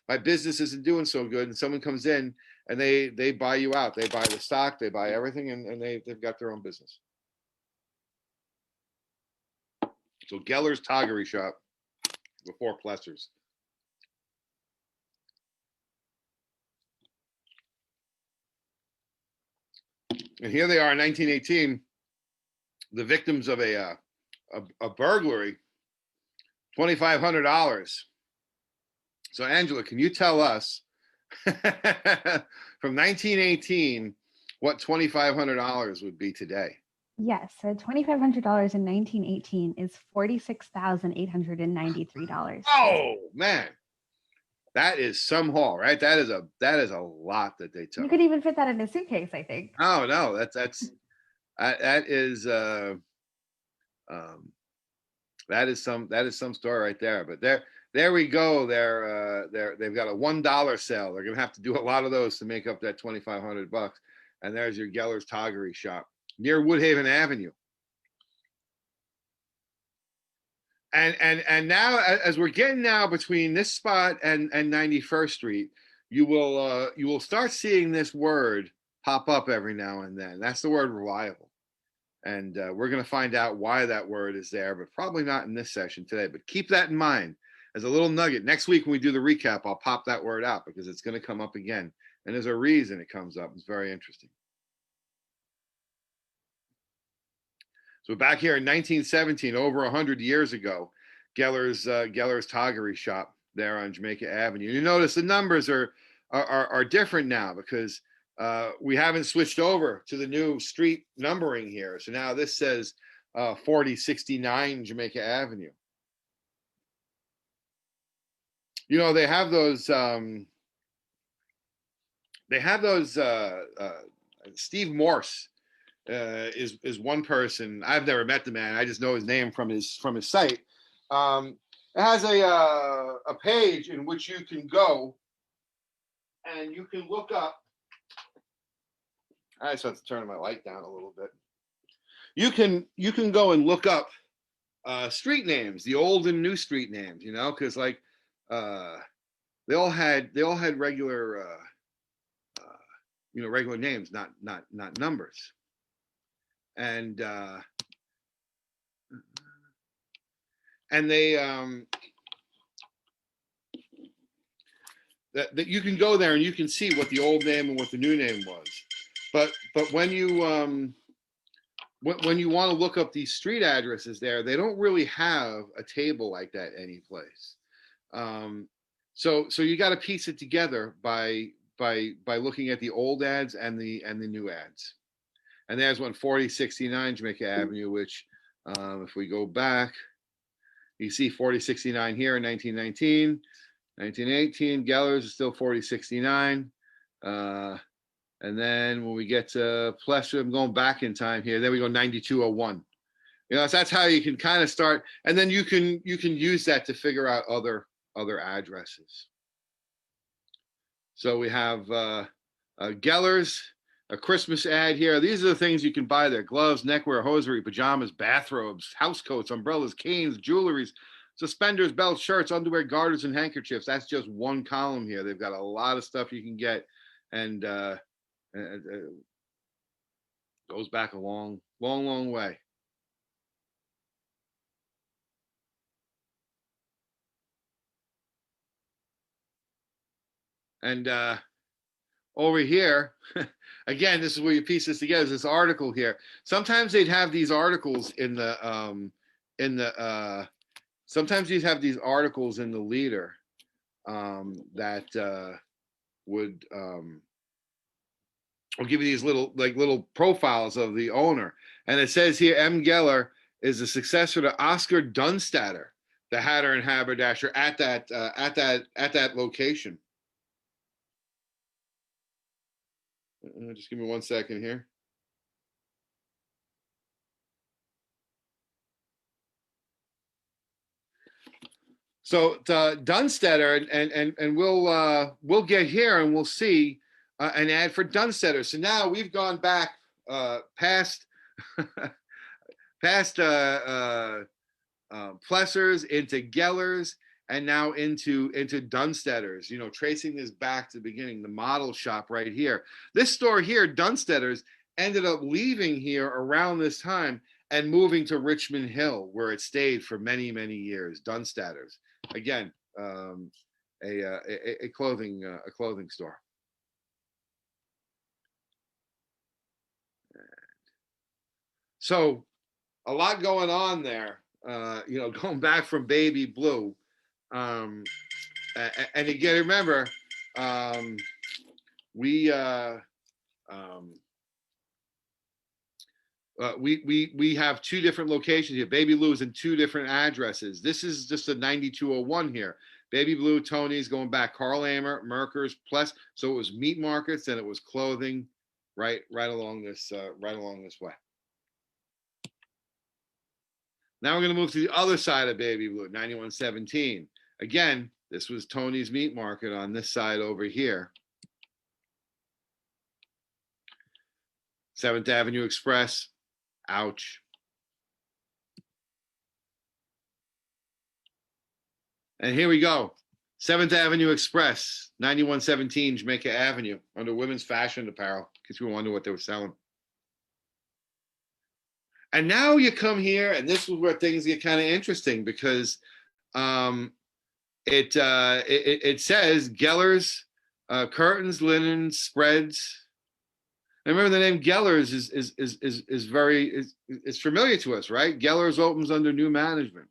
my business isn't doing so good, and someone comes in and they buy you out. They buy the stock, they buy everything, and they've got their own business. So Geller's Toggery shop before Plesser's. And here they are in 1918, the victims of a burglary, $2,500. So Angela, can you tell us from 1918 what $2,500 would be today? Yes, so $2,500 in 1918 is $46,893. Oh man, that is some haul, right? That is a lot that they took. You could even fit that in a suitcase, I think. Oh no, that is some story right there. But there we go. They've got a $1 sale. They're gonna have to do a lot of those to make up that $2,500. And there's your Geller's Toggery shop near Woodhaven Avenue. And now, as we're getting now between this spot and 91st Street, you will start seeing this word pop up every now and then. That's the word reliable. And we're going to find out why that word is there, but probably not in this session today. But keep that in mind as a little nugget. Next week when we do the recap, I'll pop that word out because it's going to come up again. And there's a reason it comes up. It's very interesting. So back here in 1917, over 100 years ago, Geller's Toggery shop there on Jamaica Avenue. You notice the numbers are different now because we haven't switched over to the new street numbering here. So now this says 4069 Jamaica Avenue. You know, they have those Steve Morse is one person. I've never met the man. I just know his name from his site. It has a page in which you can go and you can look up. I just have to turn my light down a little bit. You can go and look up street names, the old and new street names, you know, because like they all had regular regular names, not numbers. And they that you can go there and you can see what the old name and what the new name was. But when you want to look up these street addresses there, they don't really have a table like that any place. So you got to piece it together by looking at the old ads and the new ads. And there's one, 4069 Jamaica Avenue, which if we go back, you see 4069 here in 1919, 1918. Geller's is still 4069. And then when we get to Plesser, I'm going back in time here. There we go, 9201. You know, so that's how you can kind of start, and then you can use that to figure out other addresses. So we have Geller's, a Christmas ad here. These are the things you can buy there: gloves, neckwear, hosiery, pajamas, bathrobes, housecoats, umbrellas, canes, jewelries, suspenders, belts, shirts, underwear, garters, and handkerchiefs. That's just one column here. They've got a lot of stuff you can get, and Goes back a long, long, long way. And over here, again, this is where you piece this together. This article here. Sometimes they'd have these articles in the sometimes you'd have these articles in the leader that would will give you these little profiles of the owner. And it says here, M. Geller is the successor to Oscar Dunstadter, the hatter and haberdasher at that location. Just give me 1 second here. So Dunstadter, and we'll get here and we'll see an ad for Dunstadter. So now we've gone back past past Plessers into Gellers and now into Dunstadter's. You know, tracing this back to the beginning, the model shop right here. This store here, Dunstadter's, ended up leaving here around this time and moving to Richmond Hill, where it stayed for many, many years. Dunstadter's, again, a clothing store. So a lot going on there. You know, going back from Baby Blue, and again, remember, we have two different locations here. Baby Blue is in two different addresses. This is just a 9201 here. Baby Blue, Tony's, going back, Carl Amer, Merker's, plus. So it was meat markets and it was clothing, right along this way. Now we're going to move to the other side of Baby Blue, 9117. Again, this was Tony's Meat Market on this side over here. 7th Avenue Express. Ouch. And here we go. 7th Avenue Express, 9117 Jamaica Avenue, under women's fashion apparel, in case you wonder what they were selling. And now you come here, and this is where things get kind of interesting, because it says Geller's curtains, linens, spreads. And remember, the name Geller's is familiar to us, right? Geller's opens under new management,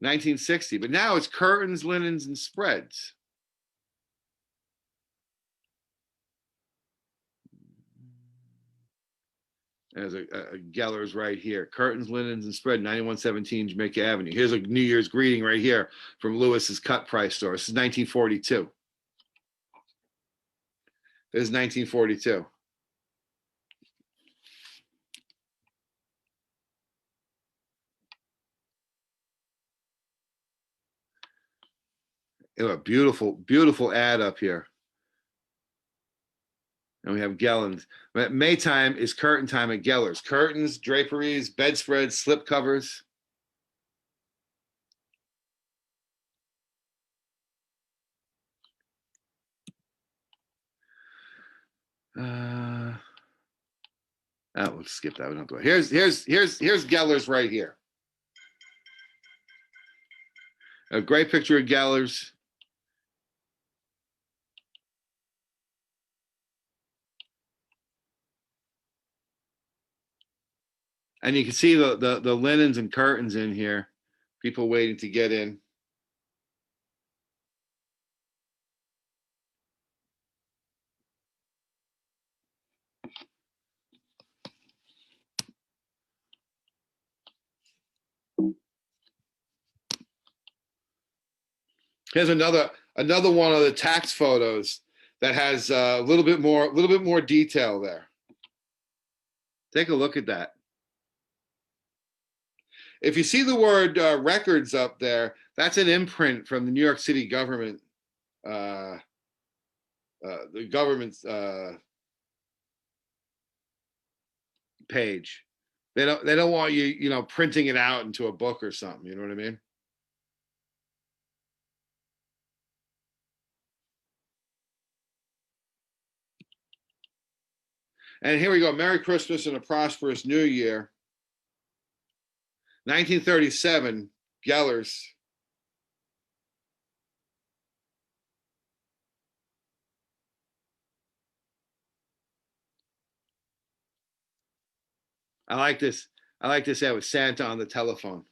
1960. But now it's curtains, linens, and spreads. There's a Geller's right here. Curtains, linens, and spread, 9117 Jamaica Avenue. Here's a New Year's greeting right here from Lewis's Cut Price store. This is 1942. This is 1942. A beautiful, beautiful ad up here. And we have Gellens. Maytime is curtain time at Geller's. Curtains, draperies, bedspreads, slip covers. We'll skip that. We don't do it. Here's Geller's right here. A great picture of Geller's. And you can see the linens and curtains in here. People waiting to get in. Here's another one of the tax photos that has a little bit more detail there. Take a look at that. If you see the word records up there, that's an imprint from the New York City government, the government's page. They don't want you printing it out into a book or something. You know what I mean? And here we go. Merry Christmas and a prosperous New Year. 1937, Gellers. I like this. I like this ad with Santa on the telephone.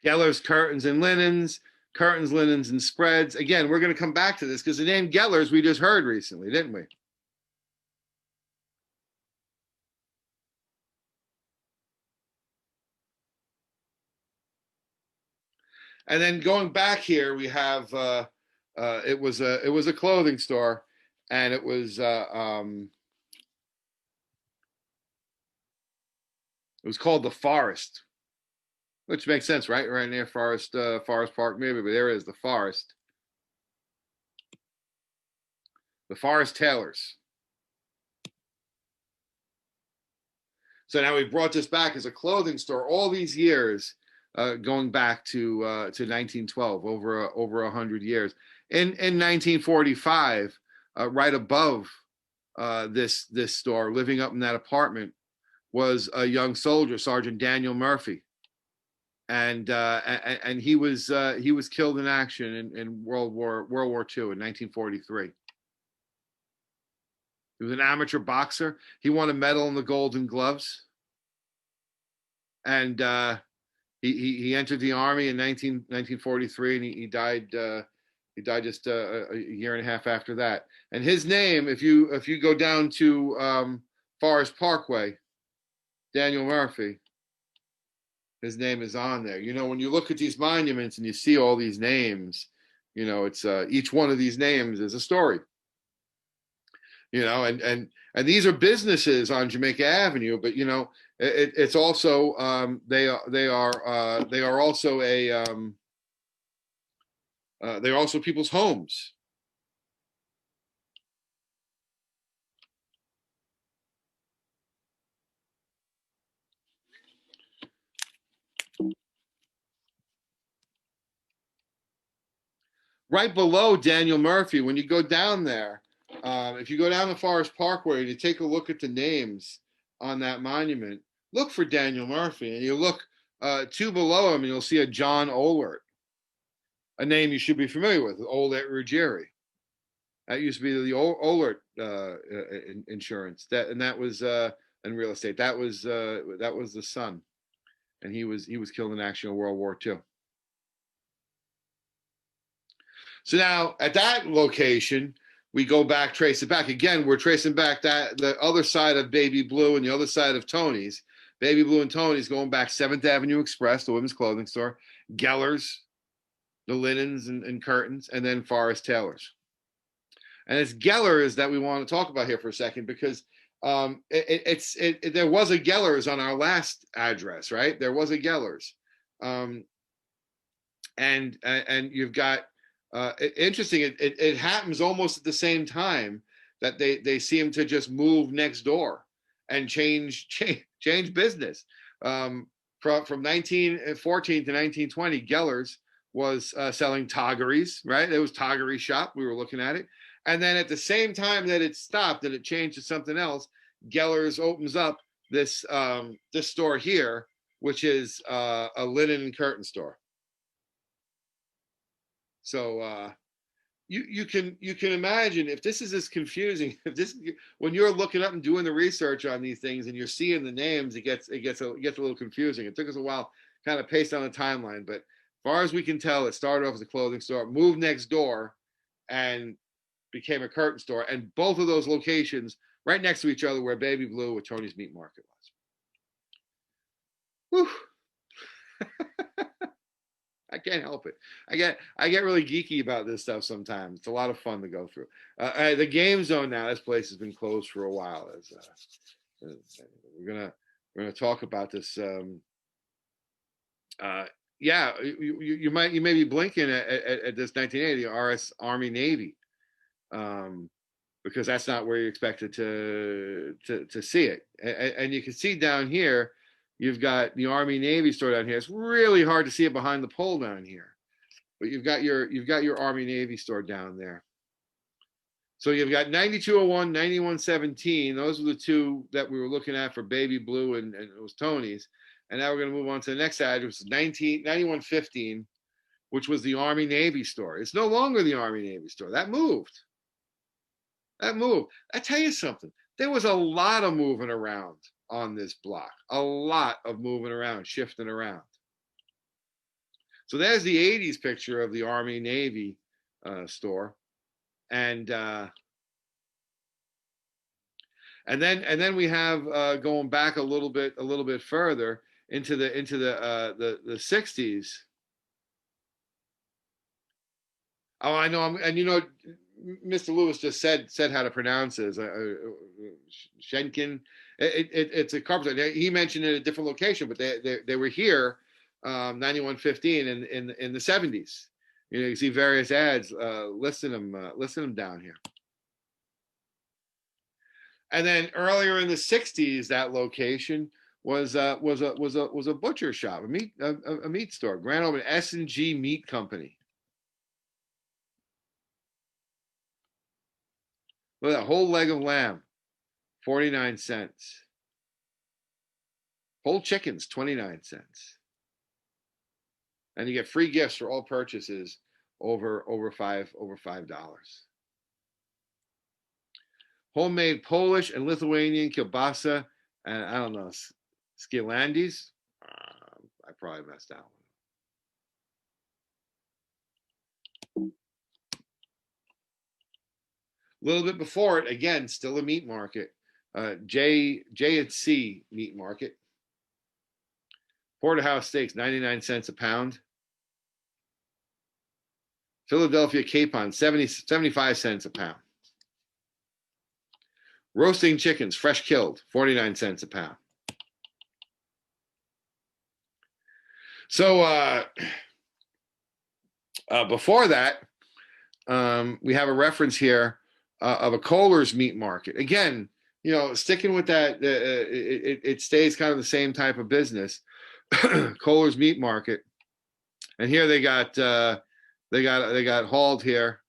Geller's Curtains and Linens, Curtains, Linens, and Spreads. Again, we're going to come back to this because the name Geller's we just heard recently, didn't we? And then going back here, we have it was a clothing store, and it was called the Forest, which makes sense, right? Right near Forest Park, maybe, but there is the Forest. The Forest Tailors. So now we brought this back as a clothing store all these years, going back to 1912, over 100 years. In 1945, right above this store, living up in that apartment, was a young soldier, Sergeant Daniel Murphy, and he was killed in action in World War II in 1943. He was an amateur boxer. He won a medal in the Golden Gloves, and he entered the Army in 1943, and he died. He died just a year and a half after that. And his name, if you go down to Forest Parkway, Daniel Murphy, his name is on there. You know, when you look at these monuments and you see all these names, you know, it's each one of these names is a story. You know, and these are businesses on Jamaica Avenue, but you know, it's also they are also people's homes. Right below Daniel Murphy, when you go down there, if you go down the Forest Parkway and you take a look at the names on that monument, look for Daniel Murphy, and you look two below him, and you'll see a John Olert, a name you should be familiar with, Olert Ruggieri. That used to be the Olert insurance. That was in real estate. That was the son, and he was killed in action in World War II. So now at that location, we go back, trace it back. Again, we're tracing back the other side of Baby Blue and the other side of Tony's. Baby Blue and Tony's going back 7th Avenue Express, the women's clothing store, Geller's, the linens and curtains, and then Forest Tailors. And it's Geller's that we want to talk about here for a second, because there was a Geller's on our last address, right? There was a Geller's. And you've got, interesting, it happens almost at the same time that they seem to just move next door and change business. From 1914 to 1920, Geller's was selling Toggeries, right? It was Toggery shop. We were looking at it. And then at the same time that it stopped and it changed to something else, Geller's opens up this store here, which is a linen and curtain store. So you can imagine, if this is as confusing, when you're looking up and doing the research on these things and you're seeing the names, it gets a little confusing. It took us a while kind of paste on the timeline, but as far as we can tell, it started off as a clothing store, moved next door, and became a curtain store. And both of those locations right next to each other were Baby Blue, where Tony's Meat Market was. Whew. I can't help it. I get really geeky about this stuff sometimes. It's a lot of fun to go through. The Game Zone now, this place has been closed for a while. We're gonna talk about this. Yeah, you may be blinking at this 1980 RS Army Navy, because that's not where you expected to see it. And you can see down here You've got the Army Navy store down here. It's really hard to see it behind the pole down here, but you've got your Army Navy store down there. So you've got 9201, 9117. Those were the two that we were looking at for Baby Blue and it was Tony's. And now we're going to move on to the next address, 9115, which was the Army Navy store. It's no longer the Army Navy store. That moved. That moved. I tell you something. There was a lot of moving around on this block. A lot of moving around, shifting around. So there's the 80s picture of the Army Navy store. And then we have going back a little bit further into the 60s. Oh, I know. And you know, Mr. Lewis just said how to pronounce it. Schenken. It's a carpenter. He mentioned it at a different location, but they were here, 9115 in the 70s. You know, you see various ads listing them down here. And then earlier in the 60s, that location was a butcher shop, a meat store, Grand Open S&G Meat Company. Look at that whole leg of lamb, 49 cents. Whole chickens, 29 cents. And you get free gifts for all purchases over $5. Homemade Polish and Lithuanian kielbasa, and I don't know, Skilandis. I probably messed that one. A little bit before it, again, still a meat market. J&C Meat Market. Porterhouse Steaks, 99 cents a pound. Philadelphia capon, 75 cents a pound. Roasting chickens, fresh killed, 49 cents a pound. So before that, we have a reference here of a Kohler's Meat Market. Again, you know, sticking with that, it stays kind of the same type of business. Kohler's Meat Market, and here they got hauled here.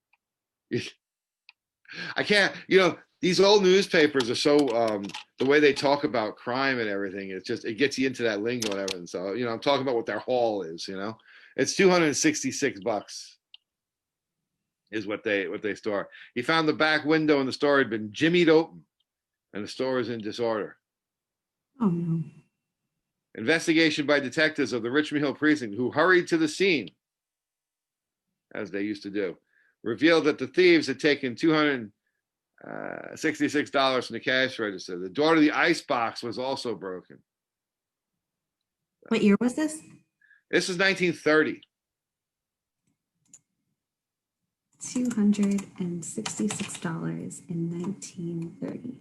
I can't, you know, these old newspapers are so the way they talk about crime and everything, it gets you into that lingo and everything. So, you know, I'm talking about what their haul is, you know. It's $266 is what they store. He found the back window in the store had been jimmied open and the store is in disorder. Oh no. Investigation by detectives of the Richmond Hill precinct who hurried to the scene, as they used to do, revealed that the thieves had taken $266 from the cash register. The door to the ice box was also broken. What year was this? This was 1930. $266 in 1930.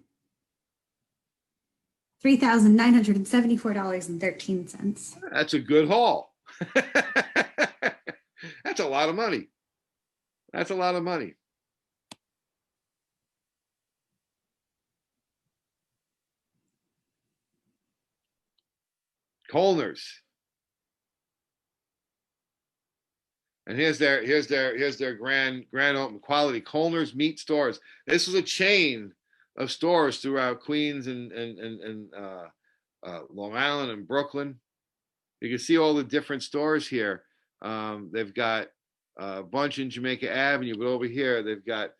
$3,974.13. That's a good haul. That's a lot of money. That's a lot of money. Kolner's. And here's their grand open quality Kolner's meat stores. This was a chain of stores throughout Queens and Long Island and Brooklyn. You can see all the different stores here. They've got a bunch in Jamaica Avenue, but over here they've got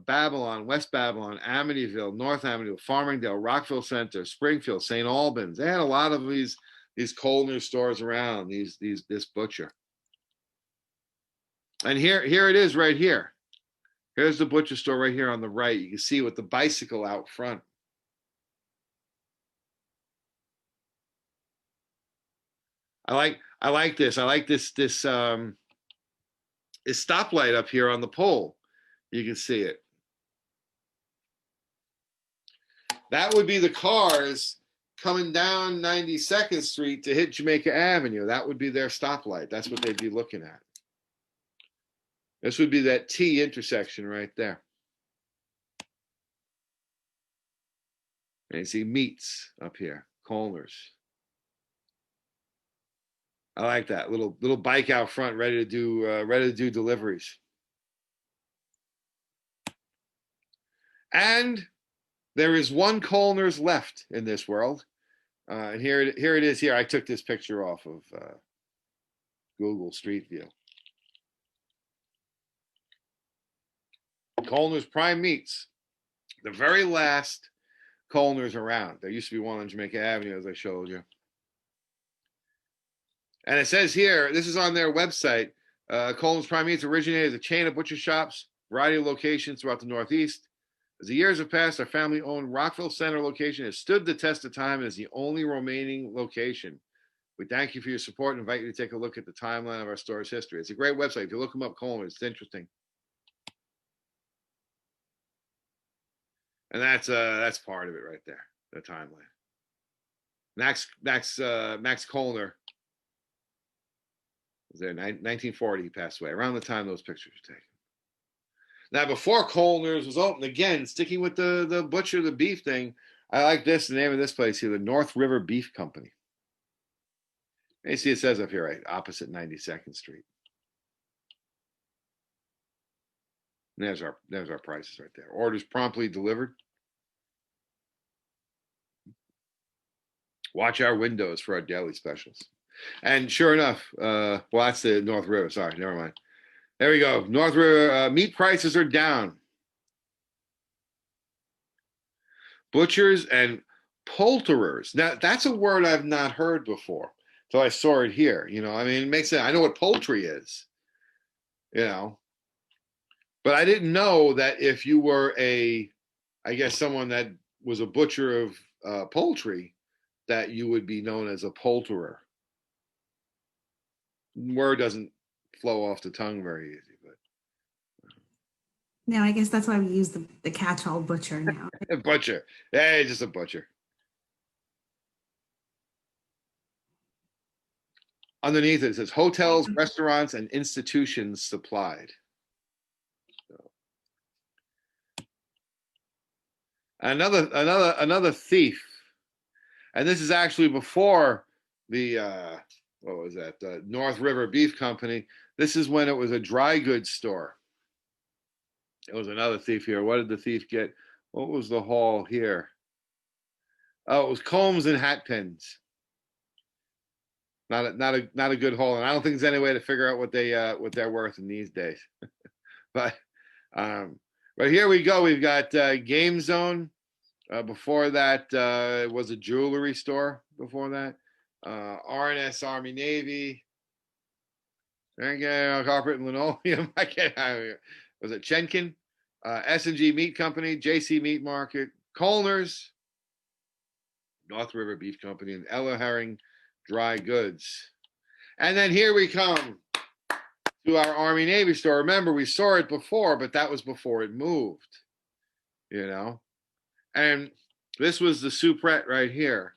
Babylon, West Babylon, Amityville, North Avenue, Farmingdale, Rockville Center, Springfield, St. Albans. They had a lot of these Kolner stores around. This butcher. And here it is right here. Here's the butcher store right here on the right. You can see with the bicycle out front. I like this. I like this stoplight up here on the pole. You can see it. That would be the cars coming down 92nd Street to hit Jamaica Avenue. That would be their stoplight. That's what they'd be looking at. This would be that T intersection right there. And you see meats up here, Kolner's. I like that little bike out front, ready to do deliveries. And there is one Kohlner's left in this world, and here it is. Here, I took this picture off of Google Street View. Kohlner's Prime Meats, the very last Kohlner's around. There used to be one on Jamaica Avenue, as I showed you. And it says here, this is on their website, Kohlner's Prime Meats originated as a chain of butcher shops, variety of locations throughout the Northeast. As the years have passed, our family-owned Rockville Center location has stood the test of time and is the only remaining location. We thank you for your support and invite you to take a look at the timeline of our store's history. It's a great website. If you look them up, Kohlner's, it's interesting. And that's part of it right there, the timeline. Max Kohlner was there, 1940, he passed away, around the time those pictures were taken. Now, before Kohlner's was open, again, sticking with the butcher, the beef thing, I like this, the name of this place here, the North River Beef Company. You see it says up here, right, opposite 92nd Street. And there's our prices right there. Orders promptly delivered. Watch our windows for our daily specials. And sure enough, well, that's the North River. Sorry, never mind. There we go. North River meat prices are down. Butchers and poulterers. Now, that's a word I've not heard before. So I saw it here. You know, I mean, it makes sense. I know what poultry is, you know, but I didn't know that if you were I guess someone that was a butcher of poultry, that you would be known as a poulterer. Word doesn't flow off the tongue very easy, but. No, I guess that's why we use the catch-all butcher now. A butcher. Hey, just a butcher. Underneath it says hotels, restaurants, and institutions supplied. So. Another thief, and this is actually before the what was that? The North River Beef Company. This is when it was a dry goods store. It was another thief here. What did the thief get? What was the haul here? Oh, it was combs and hat pins. Not a good haul, and I don't think there's any way to figure out what they're worth in these days. But here we go. We've got Game Zone. Before that was a jewelry store. Before that, R&S Army Navy. Carpet and linoleum. I can't. Was it Chenkin? S&G Meat Company, JC Meat Market, Kohlner's, North River Beef Company, and Ella Herring Dry Goods. And then here we come to our Army Navy store. Remember, we saw it before, but that was before it moved, you know. And this was the soubrette right here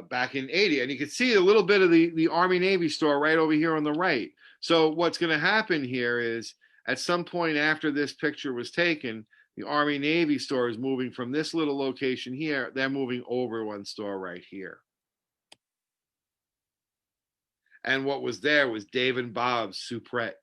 back in 80. And you can see a little bit of the Army Navy store right over here on the right. So what's going to happen here is at some point after this picture was taken, the Army Navy store is moving from this little location here. They're moving over one store right here. And what was there was Dave and Bob's soubrette.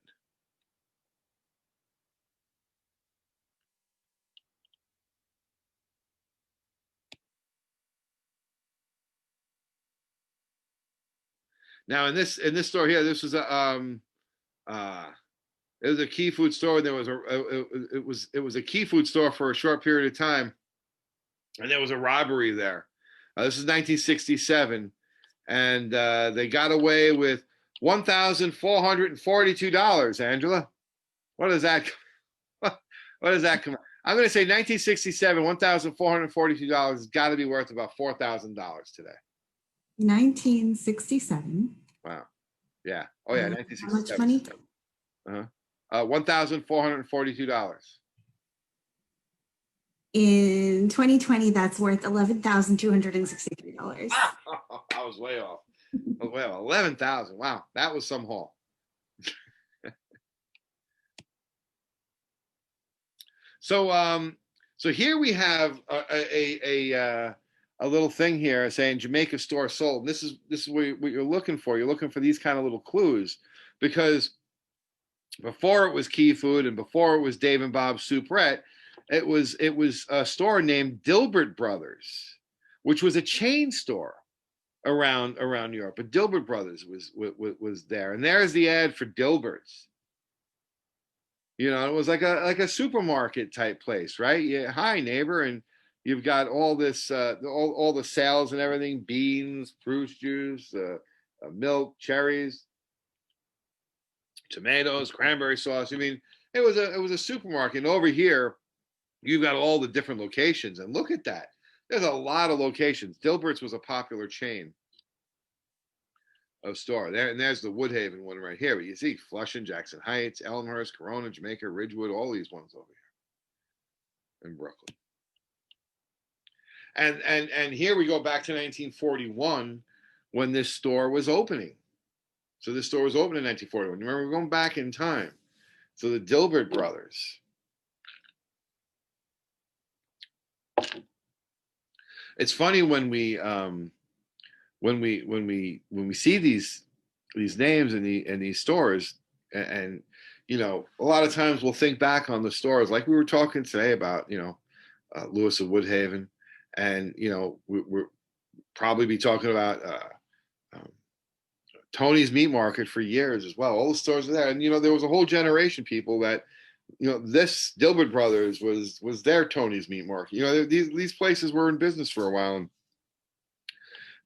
Now in this store here, this was it was a key food store. There was it was a key food store for a short period of time, and there was a robbery there. This is 1967, and they got away with $1,442. Angela, what does that? What does that come? I'm going to say 1967, $1,442 has got to be worth about $4,000 today. 1967. Wow. Yeah. Oh yeah. 1967. How much money? $1,442. In 2020, that's worth $11,263. I was way off. Well, 11,000. Wow, that was some haul. So here we have a a little thing here saying Jamaica store sold. And this is what you're looking for. You're looking for these kind of little clues, because before it was Key Food and before it was Dave and Bob's Souperette, it was a store named Dilbert Brothers, which was a chain store around New York. But Dilbert Brothers was there, and there's the ad for Dilbert's. You know, it was like a supermarket type place, right? Yeah, hi neighbor, and you've got all this all the sales and everything: beans, fruit juice, milk, cherries, tomatoes, cranberry sauce. I mean, it was a supermarket. And over here, you've got all the different locations, and look at that. There's a lot of locations. Dilbert's was a popular chain of store there, and there's the Woodhaven one right here. But you see Flushing, Jackson Heights, Elmhurst, Corona, Jamaica, Ridgewood, all these ones over here in Brooklyn. And here we go back to 1941 when this store was opening. So this store was opened in 1941. Remember, we're going back in time. So the Dilbert Brothers. It's funny when we see these names in these stores, and you know, a lot of times we'll think back on the stores like we were talking today about, you know, Lewis of Woodhaven, and you know, we're probably be talking about Tony's Meat Market for years as well. All the stores are there, and you know, there was a whole generation of people that, you know, this Dilbert Brothers was their Tony's Meat Market. You know, these places were in business for a while, and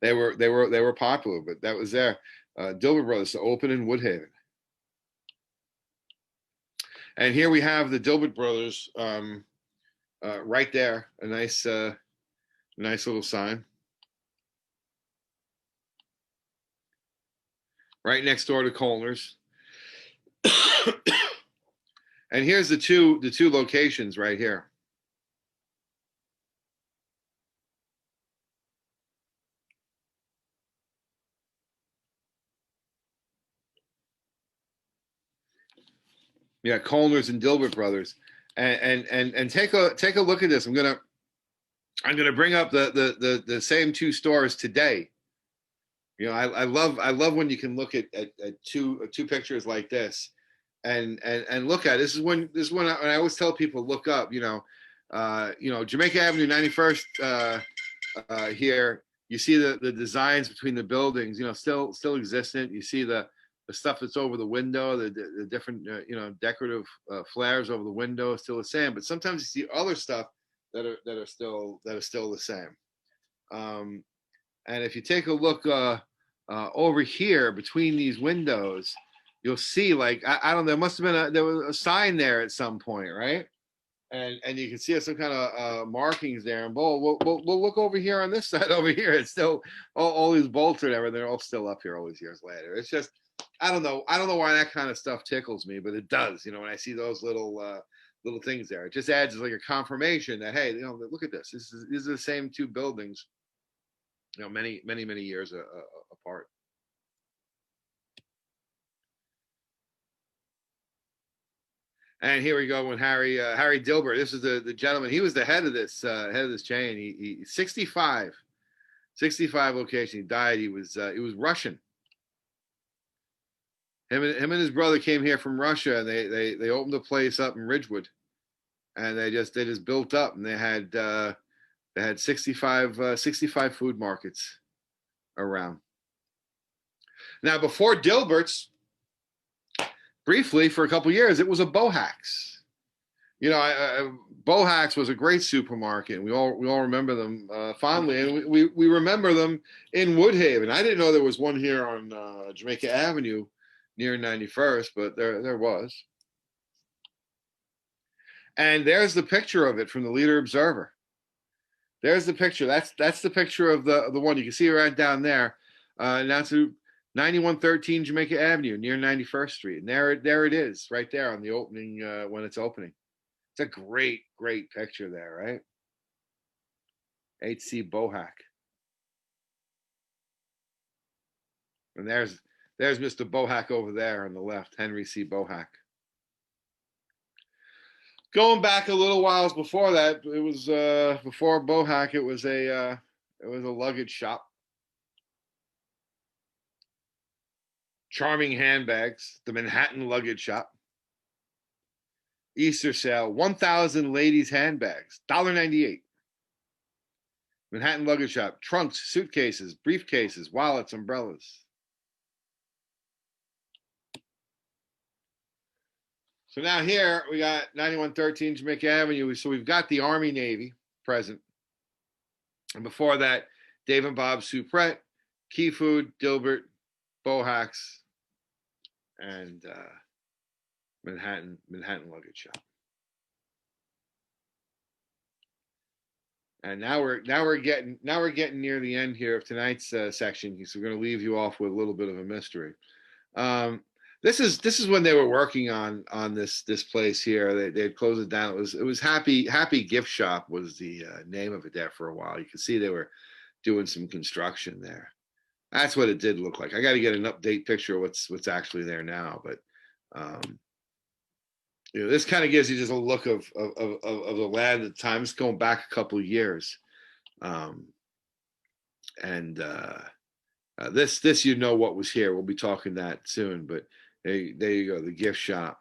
they were popular, but that was there. Dilbert Brothers to open in Woodhaven, and here we have the Dilbert Brothers right there. A nice little sign. Right next door to Colner's. And here's the two locations right here. Yeah, Colner's and Dilbert Brothers. And take a look at this. I'm gonna bring up the same two stores today. You know, I love when you can look at two pictures like this, and look at it. This is when I always tell people look up. You know, Jamaica Avenue, 91st here. You see the designs between the buildings. You know, still existent. You see the stuff that's over the window, the different you know, decorative flares over the window is still the same. But sometimes you see other stuff that are still the same. And if you take a look over here between these windows, you'll see, like, I don't know, there must have been there was a sign there at some point, right? And you can see some kind of markings there. And we'll look over here on this side over here. It's still all these bolts and everything. They're all still up here all these years later. It's just, I don't know why that kind of stuff tickles me, but it does. You know, when I see those little things there, it just adds like a confirmation that, hey, you know, look at this. These are the same two buildings, you know, many years apart. And here we go when Harry Dilbert. This is the gentleman. He was the head of this chain. He 65 locations. He died. He was Russian. Him and his brother came here from Russia, and they opened a place up in Ridgewood, and they just built up, and they had 65 food markets around. Now, before Dilbert's, briefly for a couple of years, it was a Bohack's. You know, Bohack's was a great supermarket, and we all remember them fondly, and we remember them in Woodhaven. I didn't know there was one here on Jamaica Avenue near 91st, but there was. And there's the picture of it from the Leader Observer. There's the picture. That's the picture of the one. You can see it right down there. Now to 9113 Jamaica Avenue near 91st Street. And there it is, right there on the opening, when it's opening. It's a great picture there, right? H.C. Bohack. And there's Mr. Bohack over there on the left, Henry C. Bohack. Going back a little whiles before that, it was before Bohack. It was a It was a luggage shop. Charming handbags, the Manhattan luggage shop. Easter sale, 1,000 ladies' handbags, $1.98. Manhattan luggage shop, trunks, suitcases, briefcases, wallets, umbrellas. So now here we got 9113 Jamaica Avenue. So we've got the Army Navy present. And before that, Dave and Bob Supret, Key Food, Dilbert, Bohacks, and Manhattan luggage shop. And now we're getting near the end here of tonight's section, so we're going to leave you off with a little bit of a mystery. This is when they were working on this place here. They had closed it down. It was Happy Gift Shop was the name of it there for a while. You can see they were doing some construction there. That's what it did look like. I got to get an update picture of what's actually there now, but this kind of gives you just a look of the land at the time. It's going back a couple of years, this you know what was here. We'll be talking that soon, but there you go, the gift shop,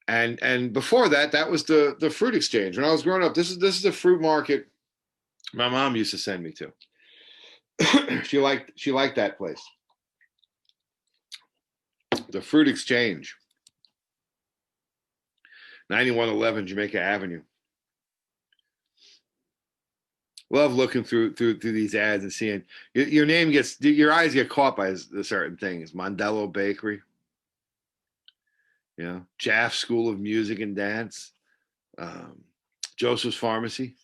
and before that was the fruit exchange. When I was growing up, this is the fruit market my mom used to send me to. she liked that place, the fruit exchange. 9111 Jamaica Avenue. Love looking through these ads and seeing your name your eyes get caught by certain things. Mondello Bakery, Jaff School of Music and Dance, Joseph's Pharmacy,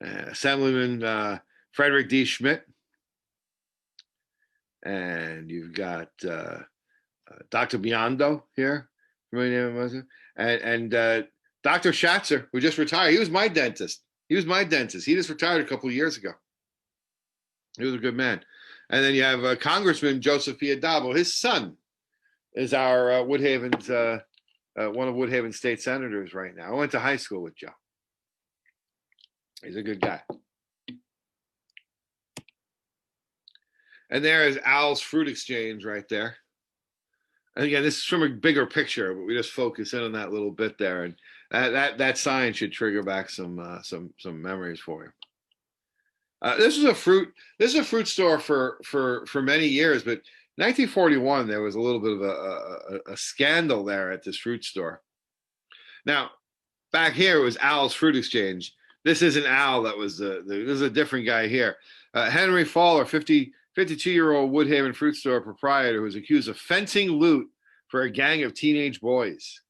Assemblyman Frederick D. Schmidt, and you've got Dr. Biondo here. And Dr. Schatzer, who just retired. He was my dentist. He just retired a couple of years ago. He was a good man. And then you have Congressman Joseph Piedabo. His son is our Woodhaven's one of Woodhaven's state senators right now. I went to high school with Joe. He's a good guy. And there is Al's Fruit Exchange right there. And again, this is from a bigger picture, but we just focus in on that little bit there, and that sign should trigger back some memories for you. This is a fruit store for many years, but 1941 there was a little bit of a scandal there at this fruit store. Now, back here it was Al's Fruit Exchange. This isn't Al. That was this is a different guy here. Henry Fowler, 52-year-old Woodhaven fruit store proprietor, was accused of fencing loot for a gang of teenage boys.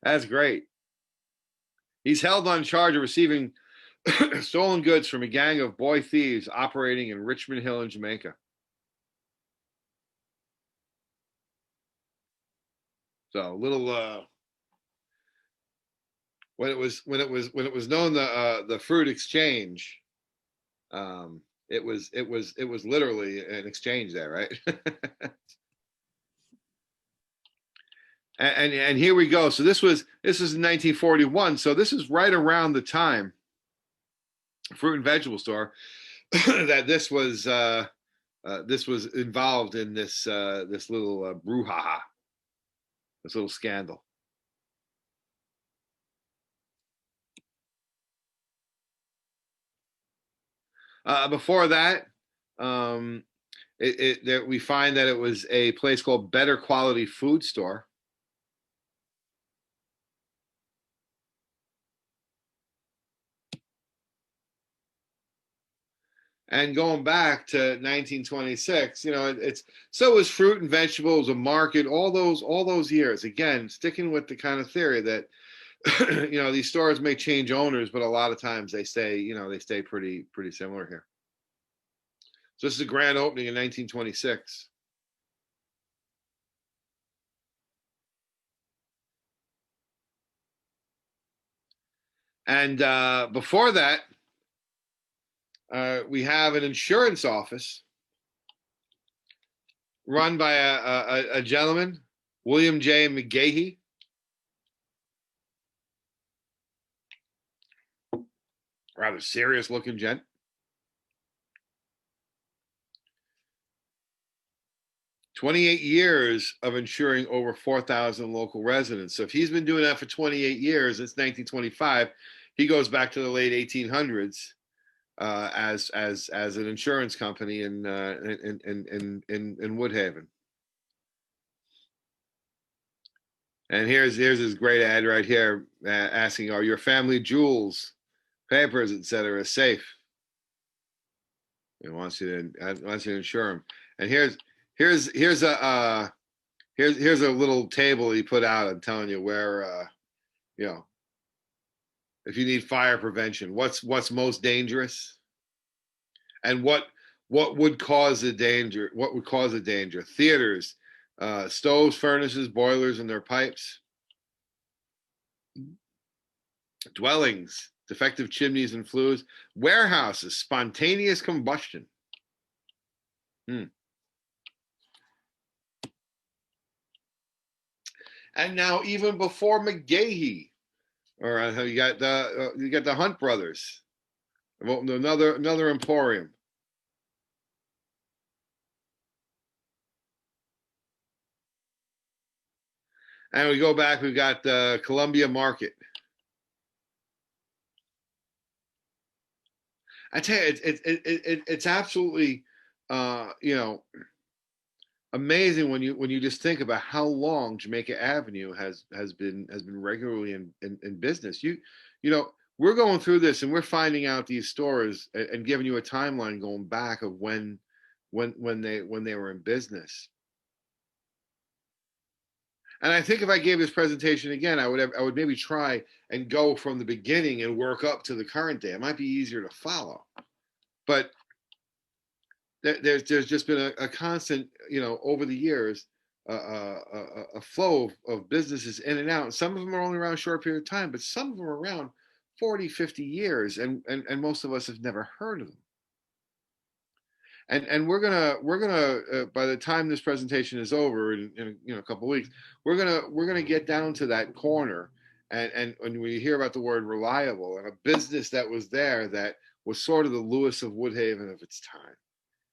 That's great. He's held on charge of receiving stolen goods from a gang of boy thieves operating in Richmond Hill in Jamaica. So a little when it was known the fruit exchange. It was literally an exchange there, right? and here we go. So this was in 1941. So this is right around the time, fruit and vegetable store, that this was involved in this little brouhaha, this little scandal. Before that, we find that it was a place called Better Quality Food Store. And going back to 1926, it's so was fruit and vegetables, a market, all those years. Again, sticking with the kind of theory that these stores may change owners, but a lot of times they stay pretty similar here. So this is a grand opening in 1926. And before that, we have an insurance office run by a gentleman, William J. McGahey. Rather serious looking gent. "28 years of insuring over 4,000 local residents." So if he's been doing that for 28 years, it's 1925. He goes back to the late 1800s as an insurance company in Woodhaven. And here's his great ad right here, asking, "Are your family jewels, papers, etc. safe?" He wants you to insure them. And here's a here's a little table he put out. I'm telling you where you know, if you need fire prevention, what's most dangerous, and what would cause a danger? What would cause a danger? Theaters, stoves, furnaces, boilers, and their pipes. Dwellings, defective chimneys and flues. Warehouses, spontaneous combustion. And now, even before McGahee, or you got the Hunt brothers, another emporium. And we go back, we've got the Columbia Market. I tell you, it's absolutely, amazing when you just think about how long Jamaica Avenue has been regularly in business. We're going through this and we're finding out these stores and giving you a timeline going back of when they were in business. And I think if I gave this presentation again, I would maybe try and go from the beginning and work up to the current day. It might be easier to follow, but there's just been a constant, over the years, a flow of businesses in and out. And some of them are only around a short period of time, but some of them are around 40, 50 years, and most of us have never heard of them. And we're gonna by the time this presentation is over in a couple of weeks, we're gonna get down to that corner, and when we hear about the word reliable and a business that was there that was sort of the Lewis of Woodhaven of its time,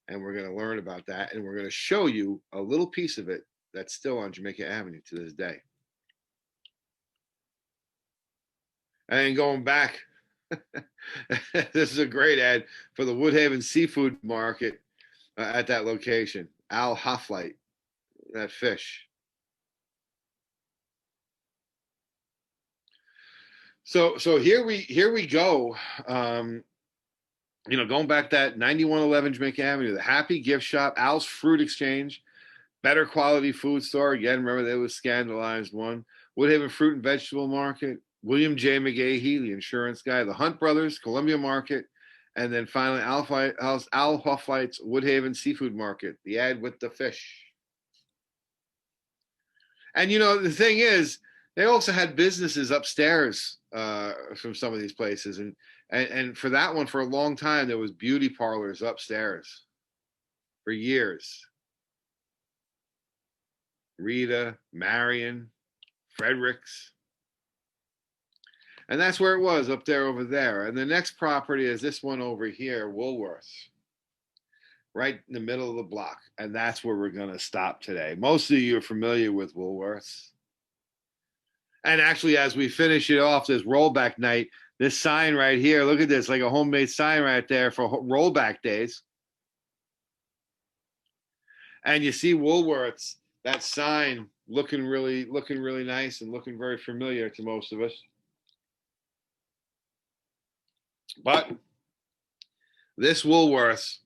and we're gonna learn about that, and we're gonna show you a little piece of it that's still on Jamaica Avenue to this day. And going back, this is a great ad for the Woodhaven Seafood Market at that location. Al Hofflight, that fish. So here we go. Going back that 9111 Jamaica Avenue, the Happy Gift Shop, Al's Fruit Exchange, Better Quality Food Store. Again, remember they was scandalized one. Woodhaven Fruit and Vegetable Market, William J. McGahee, the insurance guy, the Hunt Brothers, Columbia Market, and then finally Al Hofflight's Woodhaven Seafood Market, the ad with the fish. And the thing is, they also had businesses upstairs from some of these places, and for that one, for a long time, there was beauty parlors upstairs for years. Rita, Marion, Fredericks. And that's where it was, up there over there. And the next property is this one over here, Woolworths, right in the middle of the block. And that's where we're going to stop today. Most of you are familiar with Woolworths. And actually, as we finish it off, this Rollback Night, this sign right here, look at this, like a homemade sign right there for Rollback Days. And you see Woolworths, that sign looking really nice and looking very familiar to most of us. But this Woolworths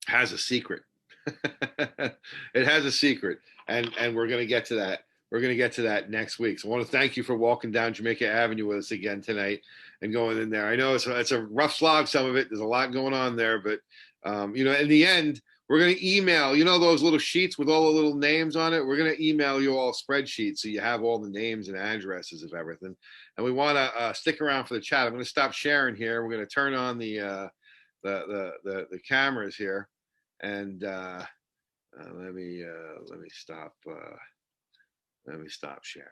has a secret. It has a secret, and we're going to get to that. We're going to get to that next week. So I want to thank you for walking down Jamaica Avenue with us again tonight and going in there. I know it's a rough slog, some of it. There's a lot going on there, but in the end, we're going to email, those little sheets with all the little names on it. We're going to email you all spreadsheets so you have all the names and addresses of everything. And we want to stick around for the chat. I'm going to stop sharing here. We're going to turn on the cameras here, and let me stop. Let me stop sharing.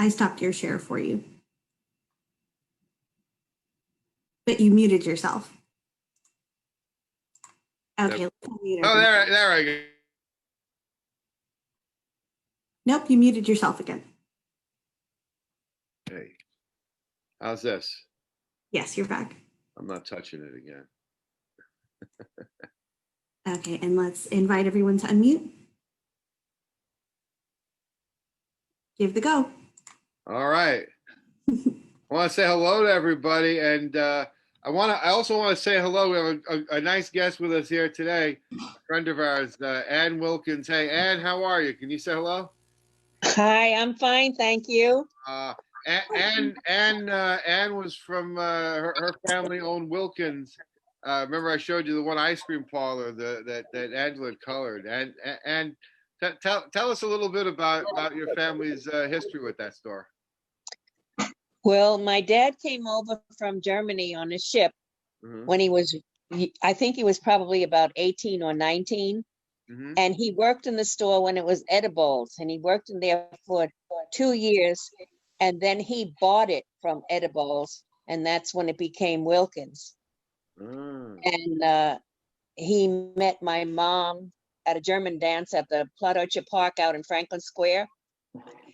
I stopped your share for you. But you muted yourself. Okay, let's unmute Oh, everyone. there I go. Nope, you muted yourself again. Hey, how's this? Yes, you're back. I'm not touching it again. Okay, and let's invite everyone to unmute. Give the go. All right. I want to say hello to everybody, and I also want to say hello. We have a nice guest with us here today, a friend of ours, Ann Wilkins. Hey, Ann, how are you? Can you say hello? Hi, I'm fine, thank you. Ann was from her family owned Wilkins. Remember, I showed you the one ice cream parlor that Angela had colored. And tell us a little bit about your family's history with that store. Well, my dad came over from Germany on a ship Mm-hmm. when I think he was probably about 18 or 19. Mm-hmm. And he worked in the store when it was edibles, and he worked in there for 2 years. And then he bought it from edibles, and that's when it became Wilkins. And he met my mom at a German dance at the Plattdeutsche Park out in Franklin Square.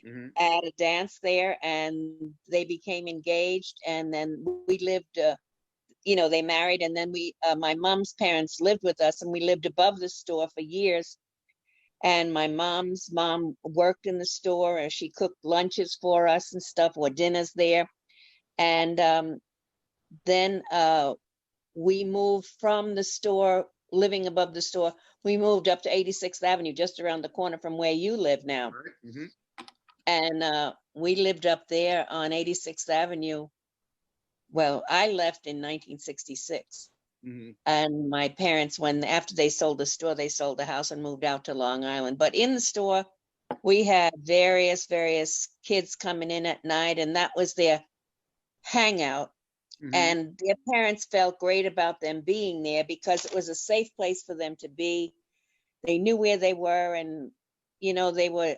Mm-hmm. At a dance there, and they became engaged, and then we lived they married, and then my mom's parents lived with us, and we lived above the store for years. And my mom's mom worked in the store, and she cooked lunches for us and stuff, or dinners there. And then we moved from the store, living above the store, we moved up to 86th Avenue, just around the corner from where you live now. Mm-hmm. And we lived up there on 86th Avenue. Well, I left in 1966. Mm-hmm. And my parents, after they sold the store, they sold the house and moved out to Long Island. But in the store, we had various kids coming in at night, and that was their hangout. Mm-hmm. And their parents felt great about them being there because it was a safe place for them to be. They knew where they were, and they were,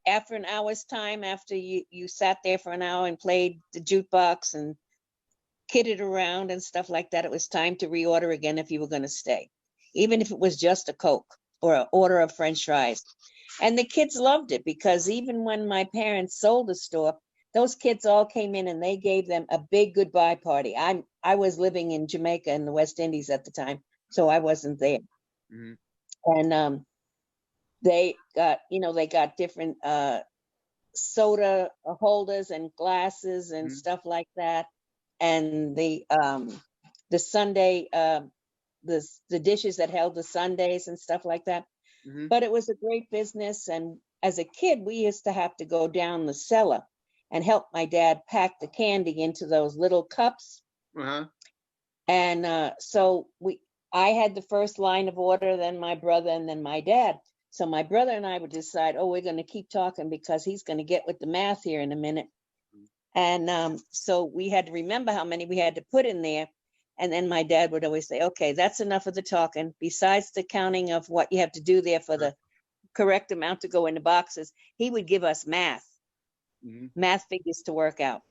after an hour's time, after you sat there for an hour and played the jukebox and kidded around and stuff like that, it was time to reorder again if you were going to stay, even if it was just a Coke or an order of French fries. And the kids loved it, because even when my parents sold the store, those kids all came in and they gave them a big goodbye party. I was living in Jamaica in the West Indies at the time, so I wasn't there. Mm-hmm. And they got different soda holders and glasses and stuff like that. And the Sunday, the dishes that held the Sundays and stuff like that. Mm-hmm. But it was a great business. And as a kid, we used to have to go down the cellar and help my dad pack the candy into those little cups. Uh-huh. And so I had the first line of order, then my brother, and then my dad. So my brother and I would decide, we're going to keep talking because he's going to get with the math here in a minute. And so we had to remember how many we had to put in there. And then my dad would always say, okay, that's enough of the talking. Besides the counting of what you have to do there for the correct amount to go in the boxes, he would give us math figures to work out.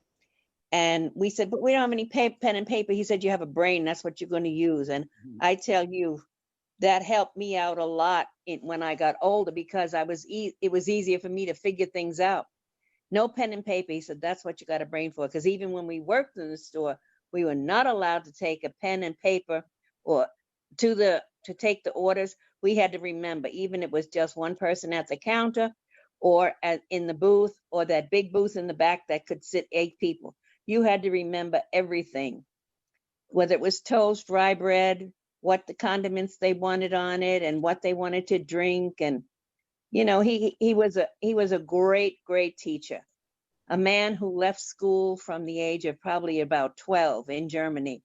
And we said, but we don't have any pen and paper. He said, you have a brain. That's what you're going to use. And I tell you, that helped me out a lot when I got older, because it was easier for me to figure things out. No pen and paper. He said, that's what you got a brain for. Because even when we worked in the store, we were not allowed to take a pen and paper or to take the orders. We had to remember, even if it was just one person at the counter or in the booth, or that big booth in the back that could sit 8 people. You had to remember everything, whether it was toast, rye bread, what the condiments they wanted on it, and what they wanted to drink. And he was a great teacher, a man who left school from the age of probably about 12 in Germany,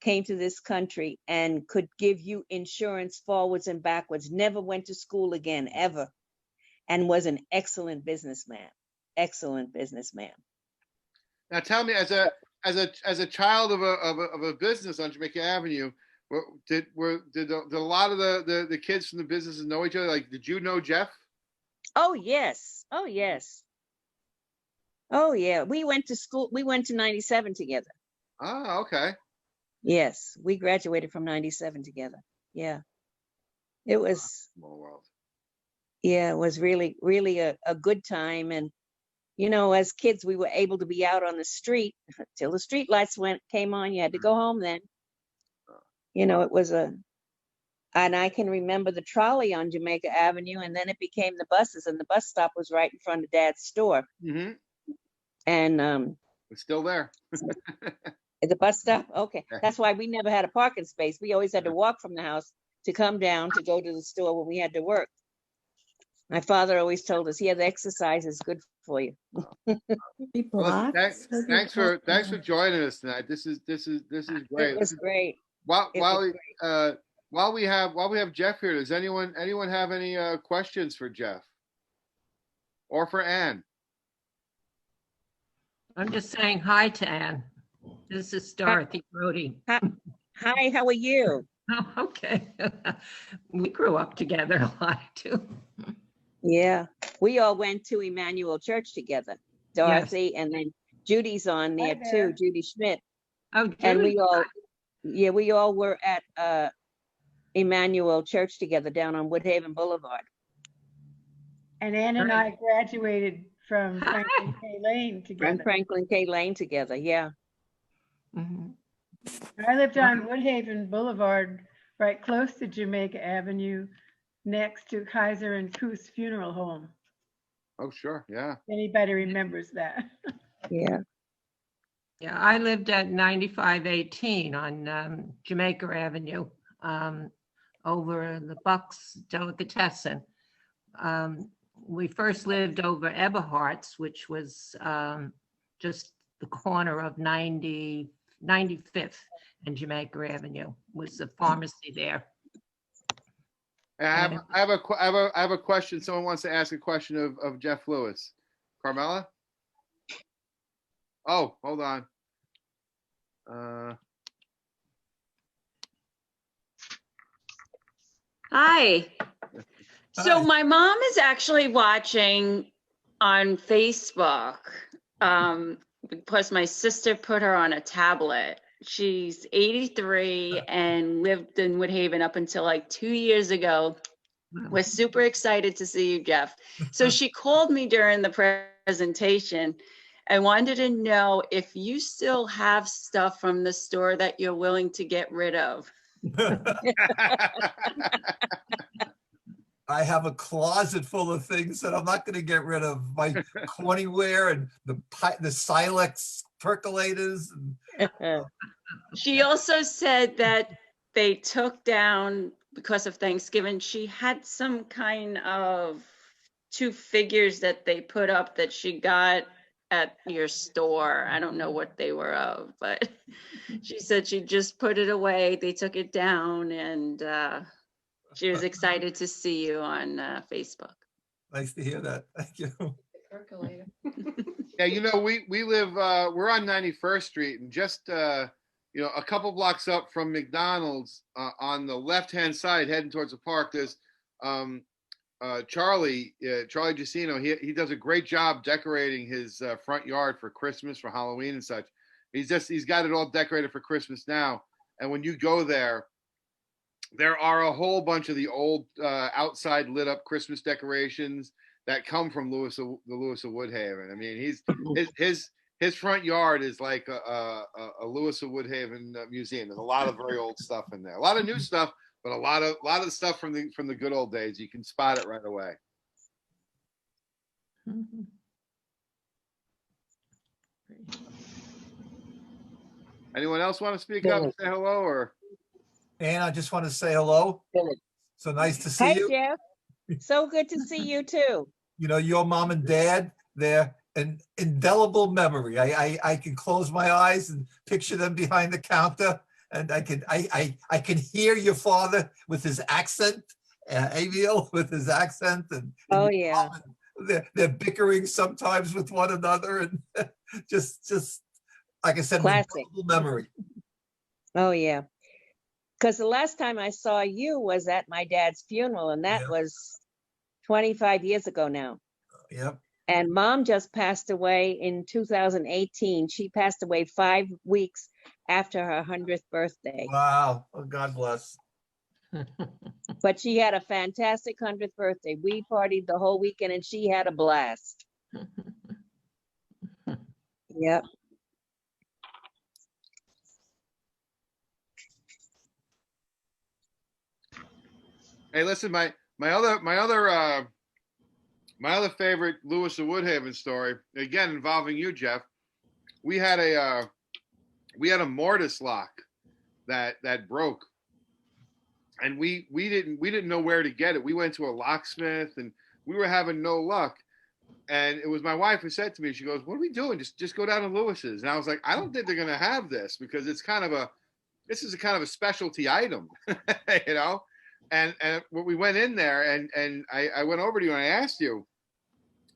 came to this country and could give you insurance forwards and backwards, never went to school again, ever, and was an excellent businessman. Now tell me, as a child of a business on Jamaica Avenue, did a lot of the kids from the businesses know each other? Like, did you know Jeff? Oh yes. Oh yeah, we went to school. We went to 97 together. Oh, okay. Yes, we graduated from 97 together. Yeah, it was. Small world. Yeah, it was really, really a good time. And you know, as kids, we were able to be out on the street till the street lights came on. You had to go home then. You know, it was and I can remember the trolley on Jamaica Avenue, and then it became the buses, and the bus stop was right in front of Dad's store. Mm-hmm. And It's still there. the bus stop, okay, that's why we never had a parking space. We always had to walk from the house to come down to go to the store when we had to work. My father always told us, yeah, the exercise is good for you. Well, thanks for joining us tonight. This is great. It was great. While It was great. while we have Jeff here, does anyone have any questions for Jeff or for Ann? I'm just saying hi to Ann. This is Dorothy Brody. Hi, how are you? Oh, okay. We grew up together a lot too. Yeah, we all went to Emmanuel Church together. Dorothy, and then Judy's on there too, Judy Schmidt. Oh, And Judy. we all were at Emmanuel Church together down on Woodhaven Boulevard. And Ann and I graduated from Franklin K. Lane And together. Franklin K. Lane together, yeah. Mhm. I lived on Woodhaven Boulevard, right close to Jamaica Avenue, next to Kaiser and Coos Funeral Home. Oh, sure, yeah. Anybody remembers that? Yeah. Yeah, I lived at 9518 on Jamaica Avenue, over the Bucks Delicatessen. We first lived over Eberhardt's, which was just the corner of 95th and Jamaica Avenue, was the pharmacy there. I have a question. Someone wants to ask a question of Jeff Lewis. Carmela? Oh, hold on. Hi. So Hi. my mom is actually watching on Facebook because my sister put her on a tablet. She's 83 and lived in Woodhaven up until like 2 years ago. We're super excited to see you, Jeff. So she called me during the presentation and wanted to know if you still have stuff from the store that you're willing to get rid of. I have a closet full of things that I'm not going to get rid of. My Corningware and the Silex percolators. She also said that they took down, because of Thanksgiving, she had some kind of 2 figures that they put up that she got at your store. I don't know what they were of, but she said she just put it away. They took it down, and she was excited to see you on Facebook. Nice to hear that. Thank you. Yeah, you know, we live we're on 91st Street, and just you know, a couple blocks up from McDonald's, on the left-hand side heading towards the park, there's Charlie Giacino. He does a great job decorating his front yard for Christmas, for Halloween and such. He's got it all decorated for Christmas now. And when you go there are a whole bunch of the old outside lit up Christmas decorations that come from the Lewis of Woodhaven. I mean, his front yard is like a Lewis of Woodhaven museum. There's a lot of very old stuff in there, a lot of new stuff, but a lot of stuff from the good old days. You can spot it right away. Anyone else want to speak up and say hello? Or And I just want to say hello. So nice to see Hey, you. Jeff. So good to see you too. You know, your mom and dad, they're an indelible memory. I can close my eyes and picture them behind the counter, and I can hear your father with his accent, Aviel with his accent, and Oh, your yeah. mom, they're bickering sometimes with one another, and just like I said, an Classic. indelible memory. Oh, yeah. Because the last time I saw you was at my dad's funeral, and that Yeah. was 25 years ago now. Yep. And mom just passed away in 2018. She passed away 5 weeks after her 100th birthday. Wow. Oh, God bless. But she had a fantastic 100th birthday. We partied the whole weekend and she had a blast. Yep. Hey, listen, my other favorite Lewis of Woodhaven story, again involving you, Jeff. We had a mortise lock that broke, and we didn't know where to get it. We went to a locksmith, and we were having no luck. And it was my wife who said to me, she goes, "What are we doing? Just go down to Lewis's." And I was like, "I don't think they're gonna have this because this is a kind of a specialty item, you know." And when we went in there, and I went over to you and I asked you,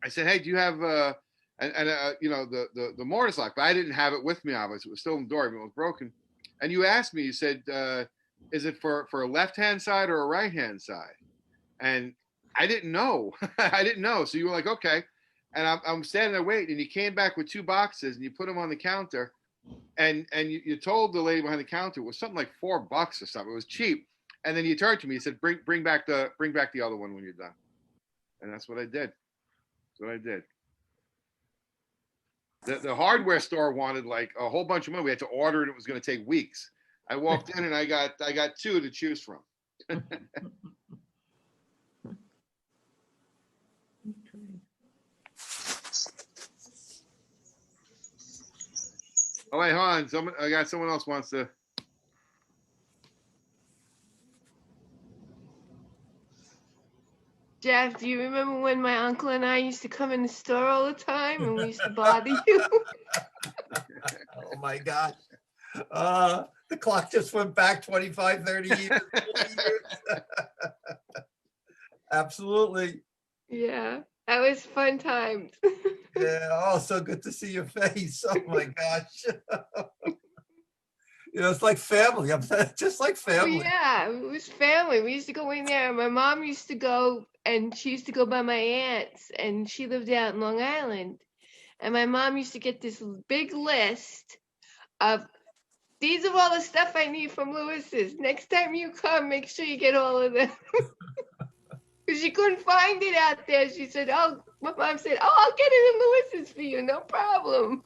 I said, "Hey, do you have you know, the mortise lock?" But I didn't have it with me. Obviously, it was still in the door, even though it was broken. And you asked me, you said, "Is it for a left-hand side or a right-hand side?" And I didn't know. I didn't know. So you were like, "Okay." And I'm standing there waiting, and you came back with 2 boxes, and you put them on the counter, and you told the lady behind the counter it was something like $4 or something. It was cheap. And then you turned to me and said, bring back the other one when you're done. And that's what I did. That's what I did. The hardware store wanted like a whole bunch of money. We had to order it. It was going to take weeks. I walked in and I got 2 to choose from. Oh wait, hold on. I got someone else wants to. Jeff, do you remember when my uncle and I used to come in the store all the time and we used to bother you? Oh, my God. The clock just went back 25, 30 years. 40 years. Absolutely. Yeah, that was fun times. Yeah. Oh, so good to see your face. Oh, my gosh. You know, it's like family. I'm just like family. Well, yeah, it was family. We used to go in there. My mom used to go, and she used to go by my aunt's, and she lived out in Long Island. And my mom used to get this big list of, these are all the stuff I need from Lewis's. Next time you come, make sure you get all of them. Because she couldn't find it out there. She said, "Oh," my mom said, "Oh, I'll get it in Lewis's for you, no problem."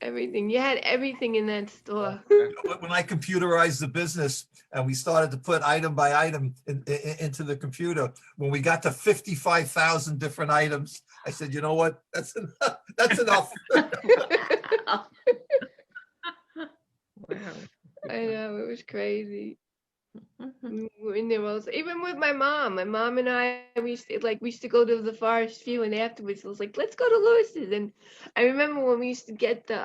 Everything. You had everything in that store. When I computerized the business and we started to put item by item into the computer, when we got to 55,000 different items, I said, "You know what? That's enough. That's enough." Wow. I know, it was crazy. We were in there also. Even with my mom and I, we used to go to the Forest View, and afterwards it was like, "Let's go to Lewis's." And I remember when we used to get the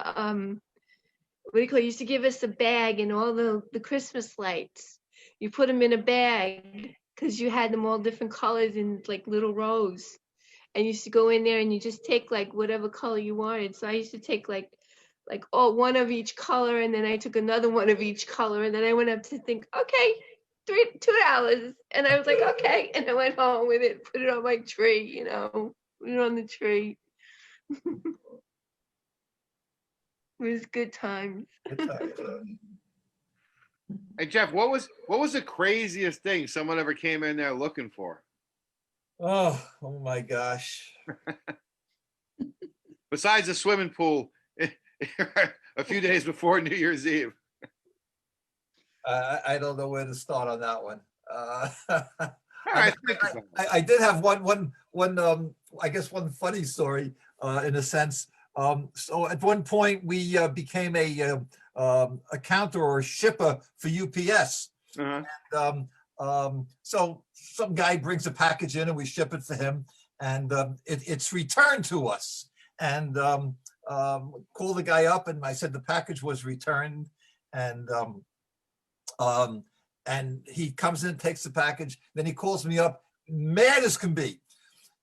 what do you call it? Used to give us a bag and all the Christmas lights. You put them in a bag because you had them all different colors in like little rows, and you used to go in there and you just take like whatever color you wanted. So I used to take like one of each color, and then I took another one of each color, and then I went up to think, okay, $2, and I was like, okay, and I went home with it, put it on my tree, you know, put it on the tree. It was good times. Hey Jeff, what was the craziest thing someone ever came in there looking for? Oh my gosh. Besides the swimming pool a few days before New Year's Eve. I don't know where to start on that one. All right, I did have one I guess one funny story in a sense. So at one point we became a counter or a shipper for UPS. Uh-huh. And, so some guy brings a package in and we ship it for him, and it's returned to us. And call the guy up, and I said the package was returned, and he comes in, takes the package, then he calls me up, mad as can be.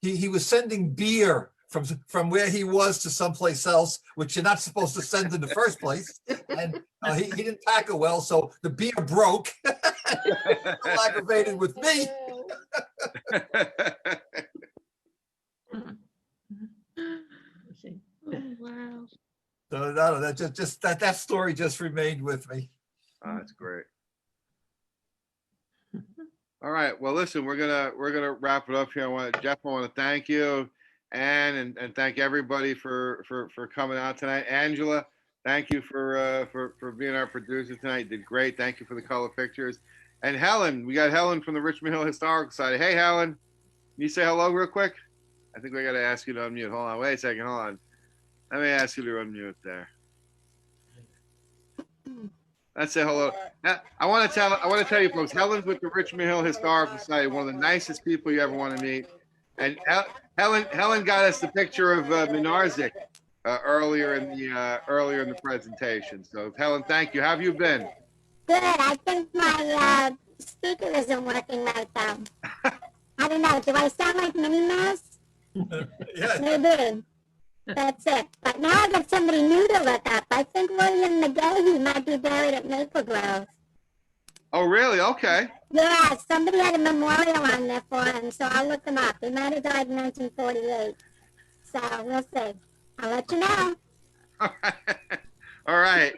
He was sending beer from where he was to someplace else, which you're not supposed to send in the first place. And he didn't pack it well, so the beer broke. Aggravated with me. that story just remained with me. Oh, that's great. All right. Well, listen, we're gonna wrap it up here. Jeff, I want to thank you, Ann, and thank everybody for coming out tonight. Angela, thank you for being our producer tonight. You did great. Thank you for the color pictures. And Helen, we got Helen from the Richmond Hill Historical Society. Hey, Helen, can you say hello real quick? I think we got to ask you to unmute. Hold on. Wait a second. Hold on. Let me ask you to unmute there. Let's say hello. I want to tell you folks, Helen's with the Richmond Hill Historical Society, one of the nicest people you ever want to meet. And Helen got us the picture of Minarzik earlier in the presentation. So Helen, thank you. How have you been? Good. I think my speaker isn't working right though. I don't know. Do I sound like Minnie Mouse? Yes. Maybe. That's it. But now I got somebody new to look up. I think William McGahey might be buried at Maple Grove. Oh, really? Okay. Yeah, somebody had a memorial on there for him, so I'll look him up. He might have died in 1948. So we'll see. I'll let you know. All right.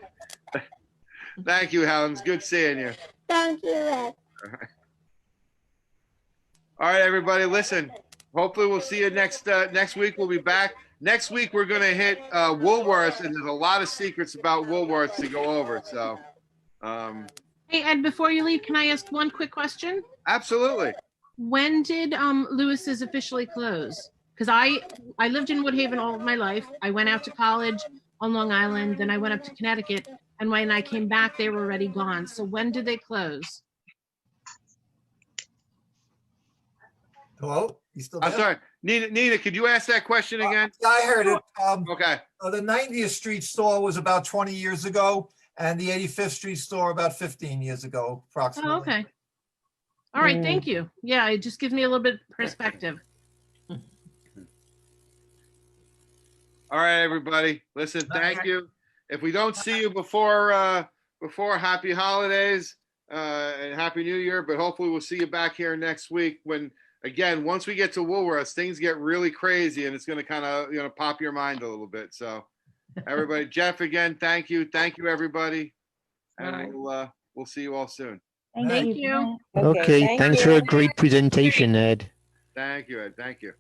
Thank you, Helen. It's good seeing you. Thank you, Ed. All right, everybody. Listen. Hopefully, we'll see you next week. We'll be back. Next week, we're going to hit Woolworths, and there's a lot of secrets about Woolworths to go over. So, Hey, Ed, before you leave, can I ask one quick question? absolutely. When did Lewis's officially close? Because I lived in Woodhaven all of my life. I went out to college on Long Island, then I went up to Connecticut, and when I came back, they were already gone. So when did they close? Hello? You still there? I'm sorry. Nina, could you ask that question again? Yeah, I heard it. Okay. The 90th Street store was about 20 years ago, and the 85th Street store about 15 years ago, approximately. Oh, okay. All right, thank you. Yeah, it just gives me a little bit of perspective. All right, everybody. Listen, thank you. If we don't see you before happy holidays and happy new year, but hopefully we'll see you back here next week when, again, once we get to Woolworths, things get really crazy and it's going to kind of, pop your mind a little bit. So everybody, Jeff, again, thank you. Thank you, everybody. And we'll see you all soon. Thank you. Okay, Okay, thank thanks you. for a great presentation, Ed. Thank you, Ed. Thank you.